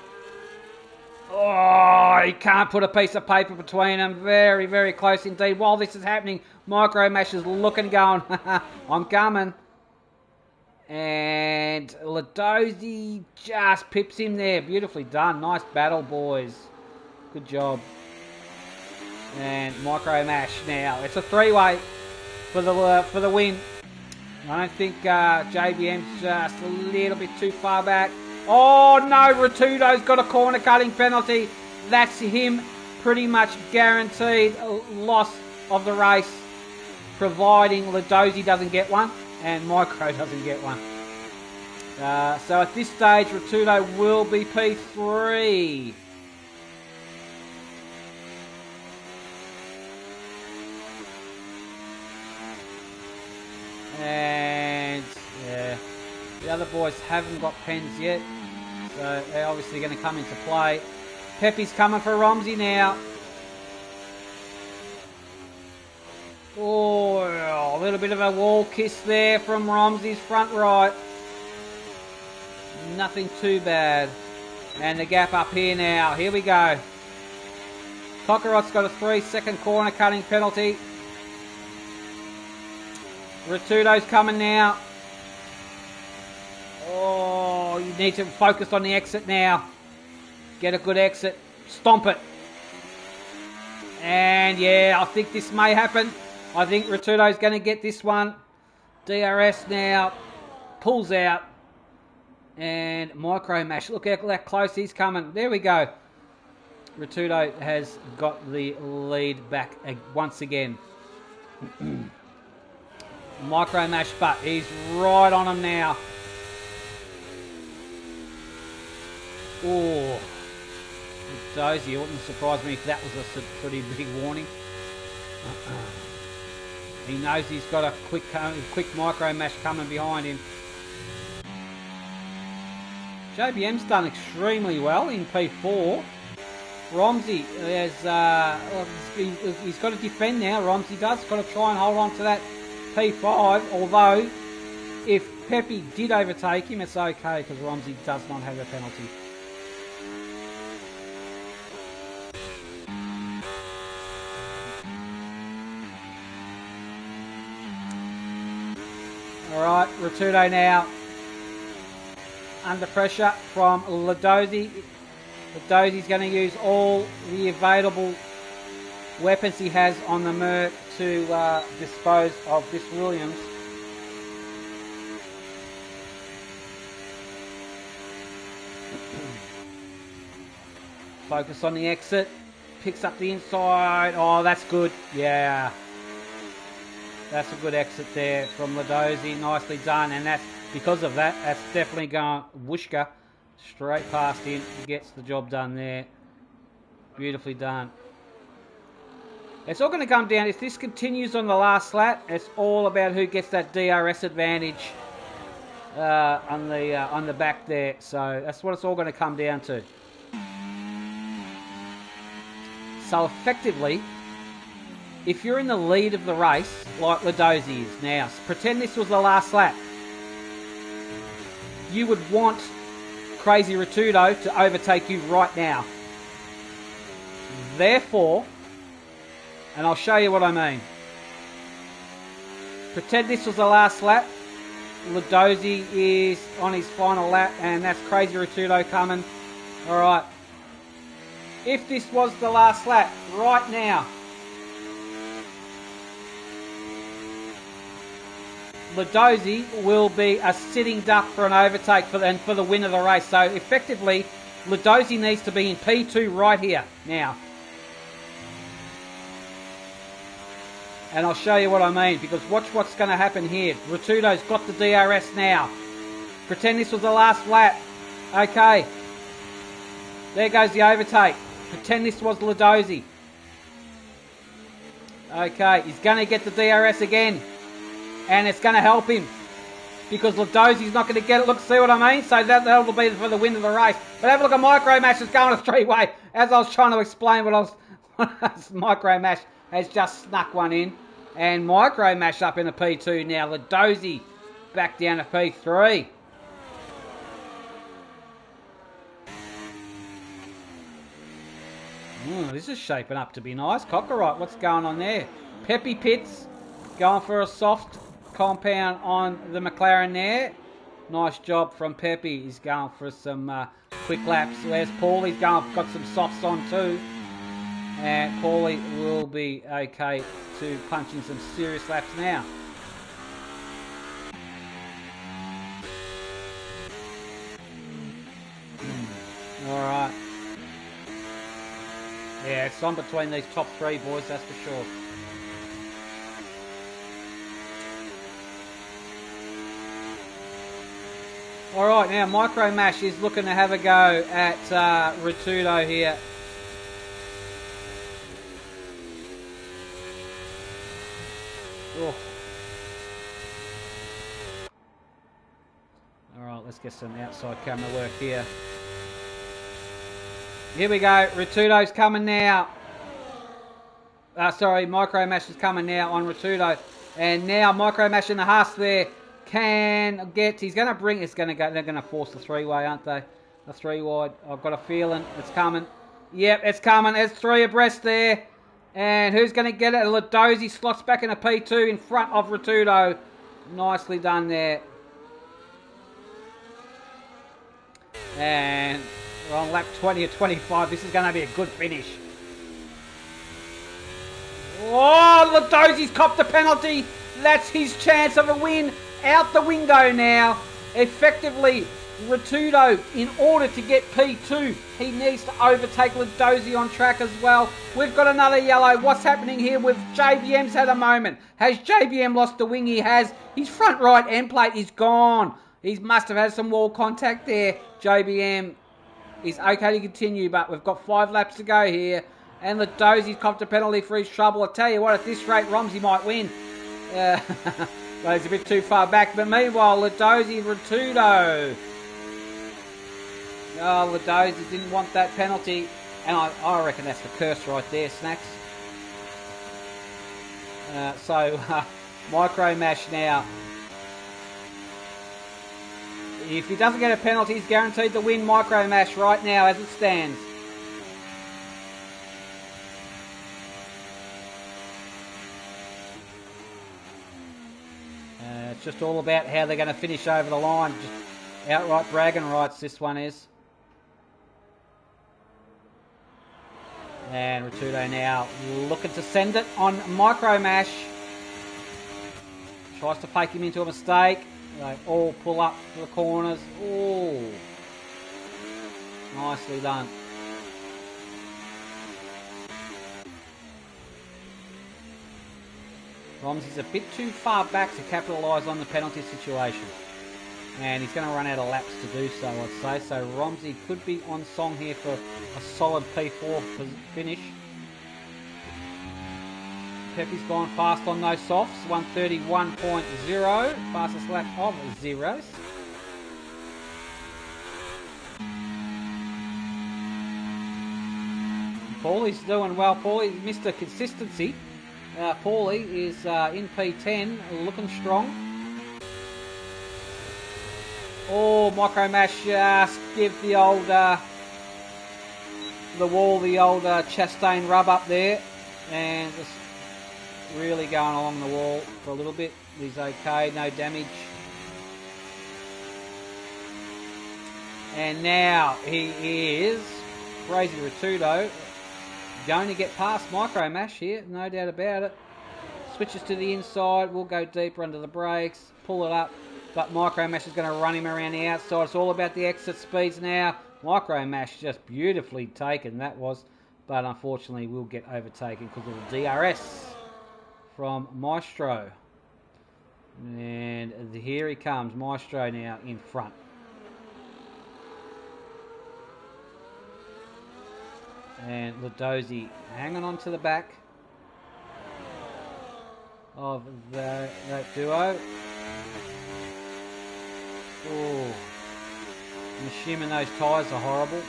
Oh, he can't put a piece of paper between them. Very, very close indeed. While this is happening, Micro Mash is looking, going, I'm coming. And Ladozi just pips him there. Beautifully done. Nice battle, boys. Good job. And Micro Mash now. It's a three-way for the win. I don't think JBM's just a little bit too far back. Oh no, Rotudo's got a corner cutting penalty. That's him pretty much guaranteed loss of the race, providing Ladozi doesn't get one and Micro doesn't get one. So at this stage, Rotudo will be P3. And yeah, the other boys haven't got pens yet, so they're obviously going to come into play. Peppy's coming for Romsey now. Oh, a little bit of a wall kiss there from Romsey's front right. Nothing too bad. And the gap up here now. Here we go. Cockrott's got a 3-second corner cutting penalty. Rotudo's coming now. Oh, you need to focus on the exit now. Get a good exit. Stomp it. And yeah, I think this may happen. I think Rotudo's going to get this one. DRS now. Pulls out. And Micro Mash. Look how close he's coming. There we go. Rotudo has got the lead back once again. Micro Mash, but he's right on him now. Oh, Dozy, it wouldn't surprise me if that was a pretty big warning. He knows he's got a quick Micro Mash coming behind him. JBM's done extremely well in P4. Romsey has he's got to defend now. Romsey does got to try and hold on to that P5. Although if Peppy did overtake him, it's okay because Romsey does not have a penalty. All right, Rotudo now under pressure from Ladozi. Ladozi's going to use all the available weapons he has on the Merc to dispose of this Williams. Focus on the exit. Picks up the inside. Oh, that's good. Yeah. That's a good exit there from Ladozi. Nicely done. And that's because of that. That's definitely going Wooshka straight past him. Gets the job done there. Beautifully done. It's all going to come down. If this continues on the last lap, it's all about who gets that DRS advantage on the back there. So that's what it's all going to come down to. So effectively, if you're in the lead of the race, like Ladozi is now, pretend this was the last lap, you would want Crazy Rotudo to overtake you right now. Therefore, and I'll show you what I mean. Pretend this was the last lap. Ladozi is on his final lap, and that's Crazy Rotudo coming. Alright. If this was the last lap, right now, Ladozi will be a sitting duck for an overtake for the win of the race. So effectively, Ladozi needs to be in P2 right here now. And I'll show you what I mean, because watch what's going to happen here. Rotudo's got the DRS now. Pretend this was the last lap. Okay. There goes the overtake. Pretend this was Ladozi. Okay, he's going to get the DRS again. And it's going to help him. Because Ladozi's not going to get it. Look, see what I mean? So that'll be for the win of the race. But have a look at Micro Mash is going a three-way. As I was trying to explain what I was... Micro Mash has just snuck one in. And Micro Mash up in the P2 now. Ladozi back down to P3. This is shaping up to be nice. Cockerite, what's going on there? Peppy Pits going for a soft compound on the McLaren there. Nice job from Peppy. He's going for some quick laps. There's Paulie's got some softs on too. And Paulie will be okay to punch in some serious laps now. Alright. Yeah, it's on between these top three boys, that's for sure. Alright, now Micro Mash is looking to have a go at Rotudo here. Oh. Alright, let's get some outside camera work here. Here we go, Rotudo's coming now. Sorry, Micro Mash is coming now on Rotudo. And now Micro Mash in the Haas there can get, he's going to bring, it's going to go, they're going to force the three-way, aren't they? The three-wide, I've got a feeling it's coming. Yep, it's coming, there's three abreast there. And who's going to get it? Ladozi slots back in a P2 in front of Rotudo. Nicely done there. And we're on lap 20 or 25. This is going to be a good finish. Oh, Ladozi's copped a penalty. That's his chance of a win. Out the window now. Effectively, Rotudo, in order to get P2, he needs to overtake Ladozi on track as well. We've got another yellow. What's happening here with JBM's had a moment? Has JBM lost the wing? He has. His front right end plate is gone. He must have had some wall contact there. JBM is okay to continue, but we've got 5 laps to go here. And Ladozi's copped a penalty for his trouble. I tell you what, at this rate, Romsey might win. But he's a bit too far back. But meanwhile, Ladozi and Rotudo. Oh, Ladozi didn't want that penalty. And I reckon that's the curse right there, Snacks. Micro Mash now. If he doesn't get a penalty, he's guaranteed to win Micro Mash right now as it stands. It's just all about how they're going to finish over the line. Just outright bragging rights, this one is. And Rotudo now looking to send it on Micro Mash. Tries to fake him into a mistake. They all pull up to the corners. Oh, nicely done. Romsey's a bit too far back to capitalise on the penalty situation. And he's going to run out of laps to do so, I'd say. So Romsey could be on song here for a solid P4 finish. Pepe's gone fast on those softs. 131.0. Fastest lap of zeros. Paulie's doing well. Paulie's Mr. Consistency. Paulie is in P10, looking strong. Oh, Micro Mash just give the old the wall the old Chastain rub up there, and just really going along the wall for a little bit. He's okay, no damage. And now he is Crazy Rotudo going to get past Micro Mash here, no doubt about it. Switches to the inside, will go deeper under the brakes, pull it up, but Micro Mash is going to run him around the outside. It's all about the exit speeds now. Micro Mash just beautifully taken, that was, but unfortunately will get overtaken because of the DRS from Maestro. And here he comes, Maestro now in front. And Ludozzi hanging on to the back of that duo. Oh, I'm assuming those tyres are horrible.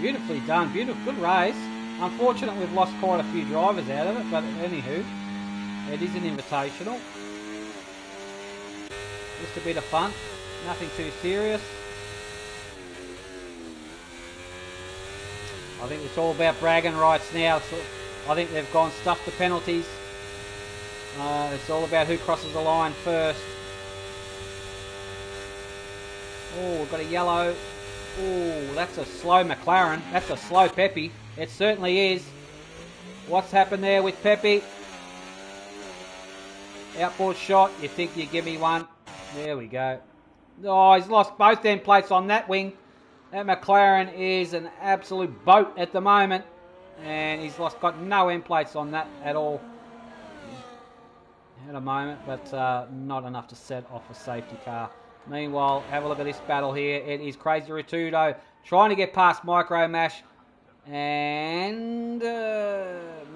Beautifully done, beautiful, good race. Unfortunate we've lost quite a few drivers out of it, but anywho, it is an invitational. Just a bit of fun, nothing too serious. I think it's all about bragging rights now. So I think they've gone stuff the penalties. It's all about who crosses the line first. Oh, we've got a yellow. Oh, that's a slow McLaren. That's a slow Pepe. It certainly is. What's happened there with Pepe? Outboard shot. You think you give me one? There we go. Oh, he's lost both end plates on that wing. That McLaren is an absolute boat at the moment. And he's got no end plates on that at all at a moment. But not enough to set off a safety car. Meanwhile, have a look at this battle here. It is Crazy Rotudo trying to get past Micro Mash. And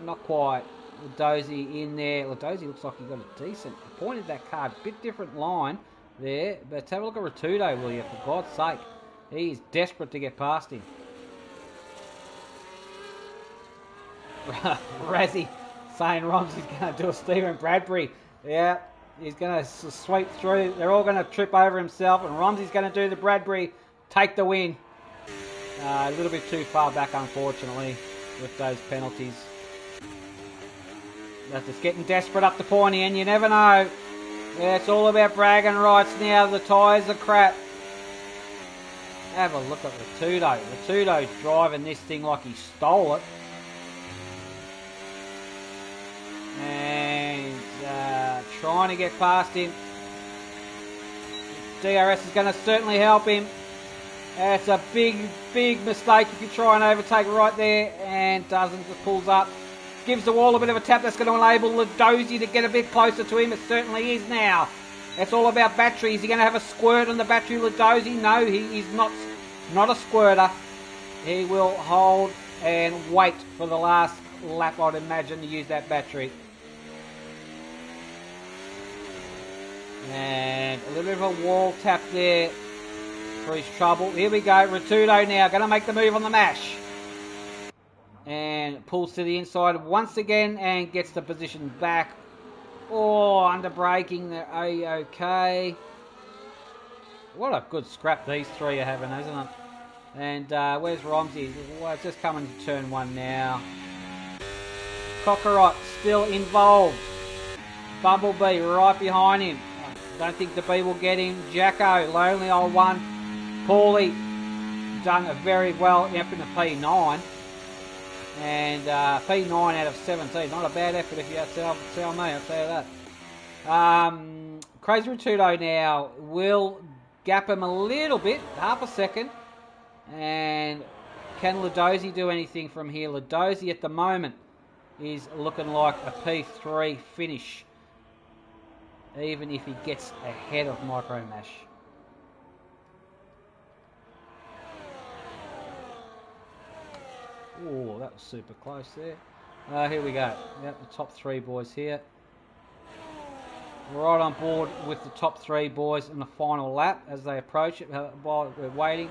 not quite. Ludozzi in there. Ludozzi looks like he got a decent... He pointed that car a bit different line there. But have a look at Rotudo, will you? For God's sake. He is desperate to get past him. Razzie saying Romsey's going to do a Stephen Bradbury. Yeah, he's going to sweep through. They're all going to trip over himself, and Romsey's going to do the Bradbury, take the win. A little bit too far back, unfortunately, with those penalties. That's just getting desperate up the pointy end, you never know. Yeah, it's all about bragging rights now. The tyres are crap. Have a look at Rotudo. Rotudo's driving this thing like he stole it. And trying to get past him. DRS is going to certainly help him. It's a big, big mistake if you try and overtake right there. And doesn't, just pulls up. Gives the wall a bit of a tap. That's going to enable Ludozzi to get a bit closer to him. It certainly is now. It's all about battery. Is he going to have a squirt on the battery, Ludozzi? No, he is not a squirter. He will hold and wait for the last lap, I'd imagine, to use that battery. And a little bit of a wall tap there for his trouble. Here we go. Rotudo now going to make the move on the mash. And pulls to the inside once again and gets the position back. Oh, under braking. They're okay. What a good scrap these three are having, isn't it? And where's Romsey? Well, it's just coming to turn one now. Cockeriot still involved. Bumblebee right behind him. Don't think the bee will get him. Jacko, lonely old one. Paulie done very well up in the P9. And P9 out of 17. Not a bad effort if you had to tell me, I'll tell you that. Crazy Rotudo now will gap him a little bit, half a second. And can Ladozi do anything from here? Ladozi at the moment is looking like a P3 finish, even if he gets ahead of Micro Mash. Oh, that was super close there. Here we go. Yep, the top three boys here. Right on board with the top three boys in the final lap as they approach it. While we're waiting,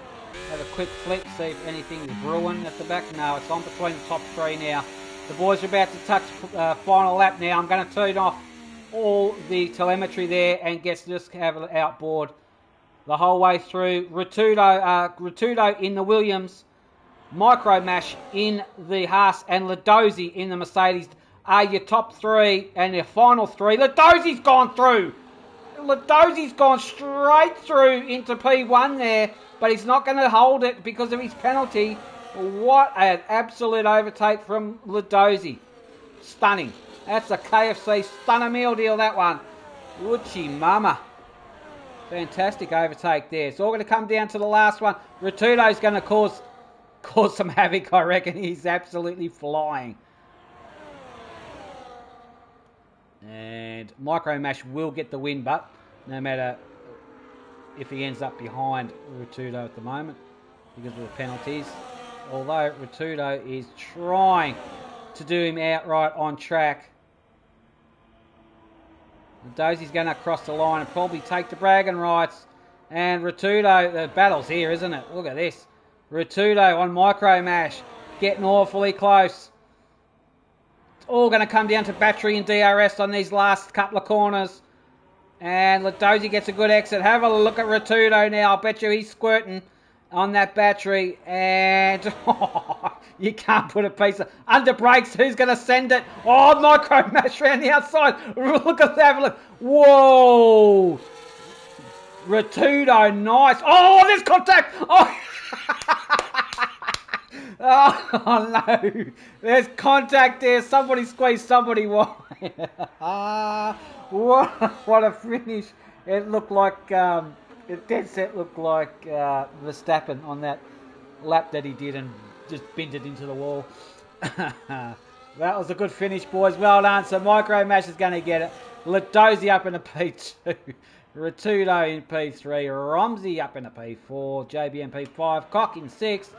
have a quick flick, see if anything is brewing at the back. No, it's on between the top three now. The boys are about to touch final lap now. I'm going to turn off all the telemetry there and just have it outboard the whole way through. Rotudo in the Williams, Micro Mash in the Haas, and Ladozi in the Mercedes are your top three, and your final three. Ladozi's gone through. Ladozi's gone straight through into P1 there, but he's not going to hold it because of his penalty. What an absolute overtake from Ladozi. Stunning. That's a KFC stunner meal deal, that one. Woochie mama. Fantastic overtake there. It's all going to come down to the last one. Rotudo's going to cause some havoc, I reckon. He's absolutely flying. And Micro Mash will get the win, but no matter if he ends up behind Rotudo at the moment because of the penalties. Although Rotudo is trying to do him outright on track. Dozie's going to cross the line and probably take the bragging rights. And Rotudo, the battle's here, isn't it? Look at this. Rotudo on Micro Mash, getting awfully close. It's all going to come down to battery and DRS on these last couple of corners. And Ladozi gets a good exit. Have a look at Rotudo now. I bet you he's squirting on that battery. And you can't put a piece of... Under brakes, who's going to send it? Oh, Micro Mash around the outside. Look at that. Look. Whoa. Rotudo, nice. Oh, there's contact. Oh. Oh no, there's contact there. Somebody squeezed somebody wide. What a finish. It looked like, it dead set looked like Verstappen on that lap that he did and just binned it into the wall. That was a good finish, boys. Well done. So Micro Mash is going to get it. Ladozi up in a P2. Rotudo in P3. Romsey up in a P4. JBM P5. Cock in 6th.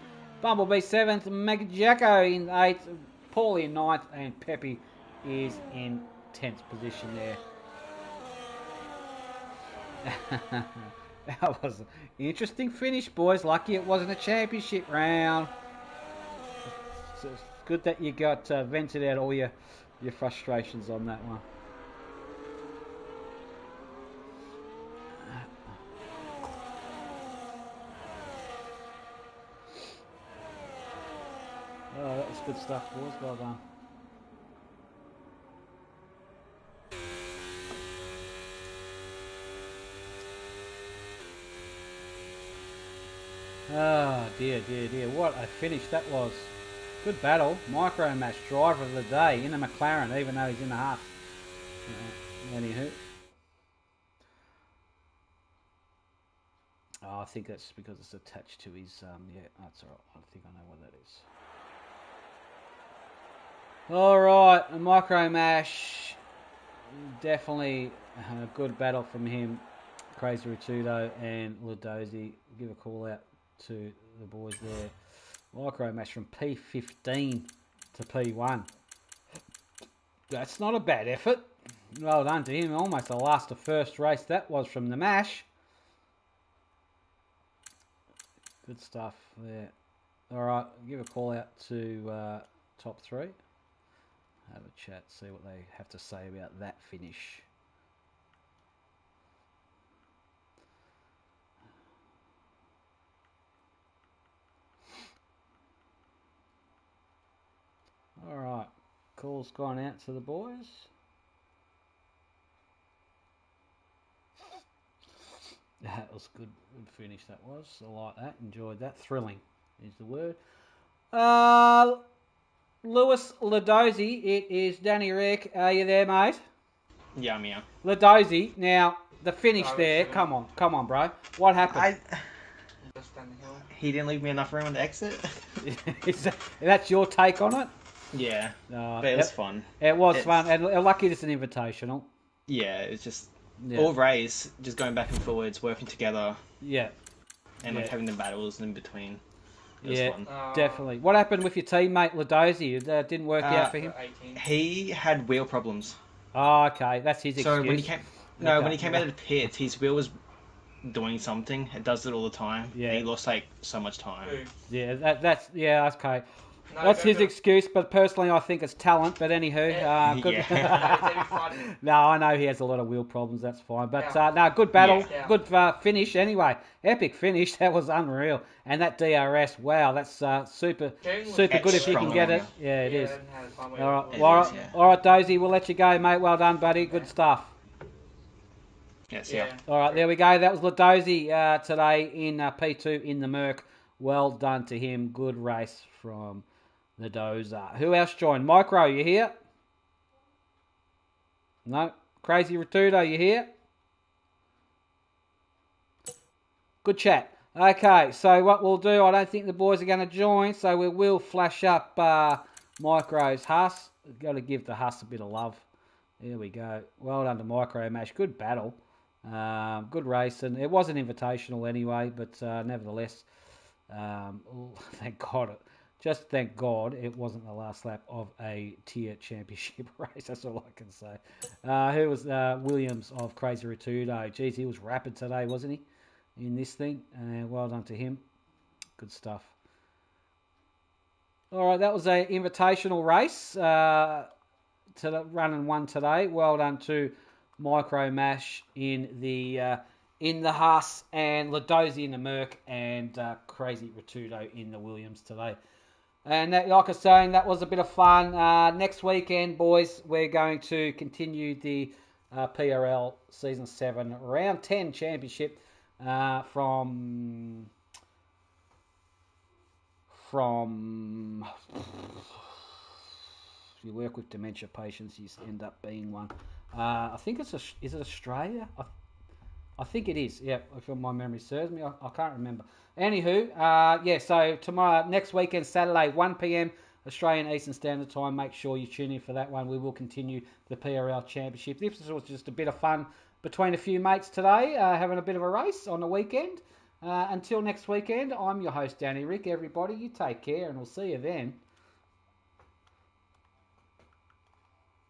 Bumblebee 7th, Jacko in 8th, Paulie in 9th, and Peppy is in 10th position there. That was an interesting finish, boys. Lucky it wasn't a championship round. So it's good that you got vented out all your frustrations on that one. Oh, that was good stuff, boys. Well done. Oh, dear, dear, dear. What a finish that was. Good battle. Micro Mash, driver of the day in a McLaren, even though he's in the half. Anywho. Oh, I think that's because it's attached to his, yeah, that's alright. I think I know what that is. Alright, a Micro Mash. Definitely a good battle from him. Crazy Rotudo and Ladozi. Give a call out to the boys there. Micro Mash from P15 to P1. That's not a bad effort. Well done to him. Almost the last of first race that was from the Mash. Good stuff there. Alright, give a call out to top three. Have a chat, see what they have to say about that finish. Alright, call's gone out to the boys. That was good finish, that was. I like that. Enjoyed that. Thrilling is the word. Lewis Ladozi, it is Danny Rick. Are you there, mate? Yeah, I'm here. Ladozi, now, the finish there. Come on, bro. What happened? He didn't leave me enough room on the exit. That's your take on it? Yeah, but it was fun. It was fun, and lucky it's an invitational. Yeah, it's just all race, just going back and forwards, working together. Yeah. And like having the battles in between. It was fun. Definitely. What happened with your teammate Ladozi? It didn't work out for him? He had wheel problems. Oh, okay. That's his excuse. So when he came, when he came out of the pits, his wheel was doing something. It does it all the time. Yeah. And he lost like so much time. Yeah, that's okay. No, that's his excuse, but personally I think it's talent. But anywho, good. No, I know he has a lot of wheel problems. That's fine. But no, good battle, good finish. Anyway, epic finish. That was unreal. And that DRS, wow, that's super good if you can get it. Yeah, it is. All right, Dozy, we'll let you go, mate. Well done, buddy. Good stuff. Yes, yeah. All right, there we go. That was Ladozi today in P2 in the Merc. Well done to him. Good race from Ladoza. Who else joined? Micro, you here? No. Crazy Ratudo, you here? Good chat. Okay, so what we'll do, I don't think the boys are going to join, so we will flash up Micro's Huss. We've got to give the Huss a bit of love. There we go. Well done to Micro Mash. Good battle. Good race, and it was an invitational anyway, but nevertheless, thank God. Just thank God it wasn't the last lap of a tier championship race. That's all I can say. Who was Williams of Crazy Ratudo? Geez, he was rapid today, wasn't he? In this thing. Well done to him. Good stuff. All right, that was a invitational race to the run and one today. Well done to Micro Mash in the Haas and Ladozi in the Merc and Crazy Ratudo in the Williams today. And that, like I was saying, that was a bit of fun. Next weekend, boys, we're going to continue the PRL Season 7 Round 10 Championship from if you work with dementia patients, you end up being one. I think is it Australia? I think it is. Yeah, if my memory serves me, I can't remember. Anywho, so tomorrow, next weekend, Saturday, 1 p.m. Australian Eastern Standard Time. Make sure you tune in for that one. We will continue the PRL Championship. This was just a bit of fun between a few mates today, having a bit of a race on the weekend. Until next weekend, I'm your host, Danny Rick. Everybody, you take care, and we'll see you then.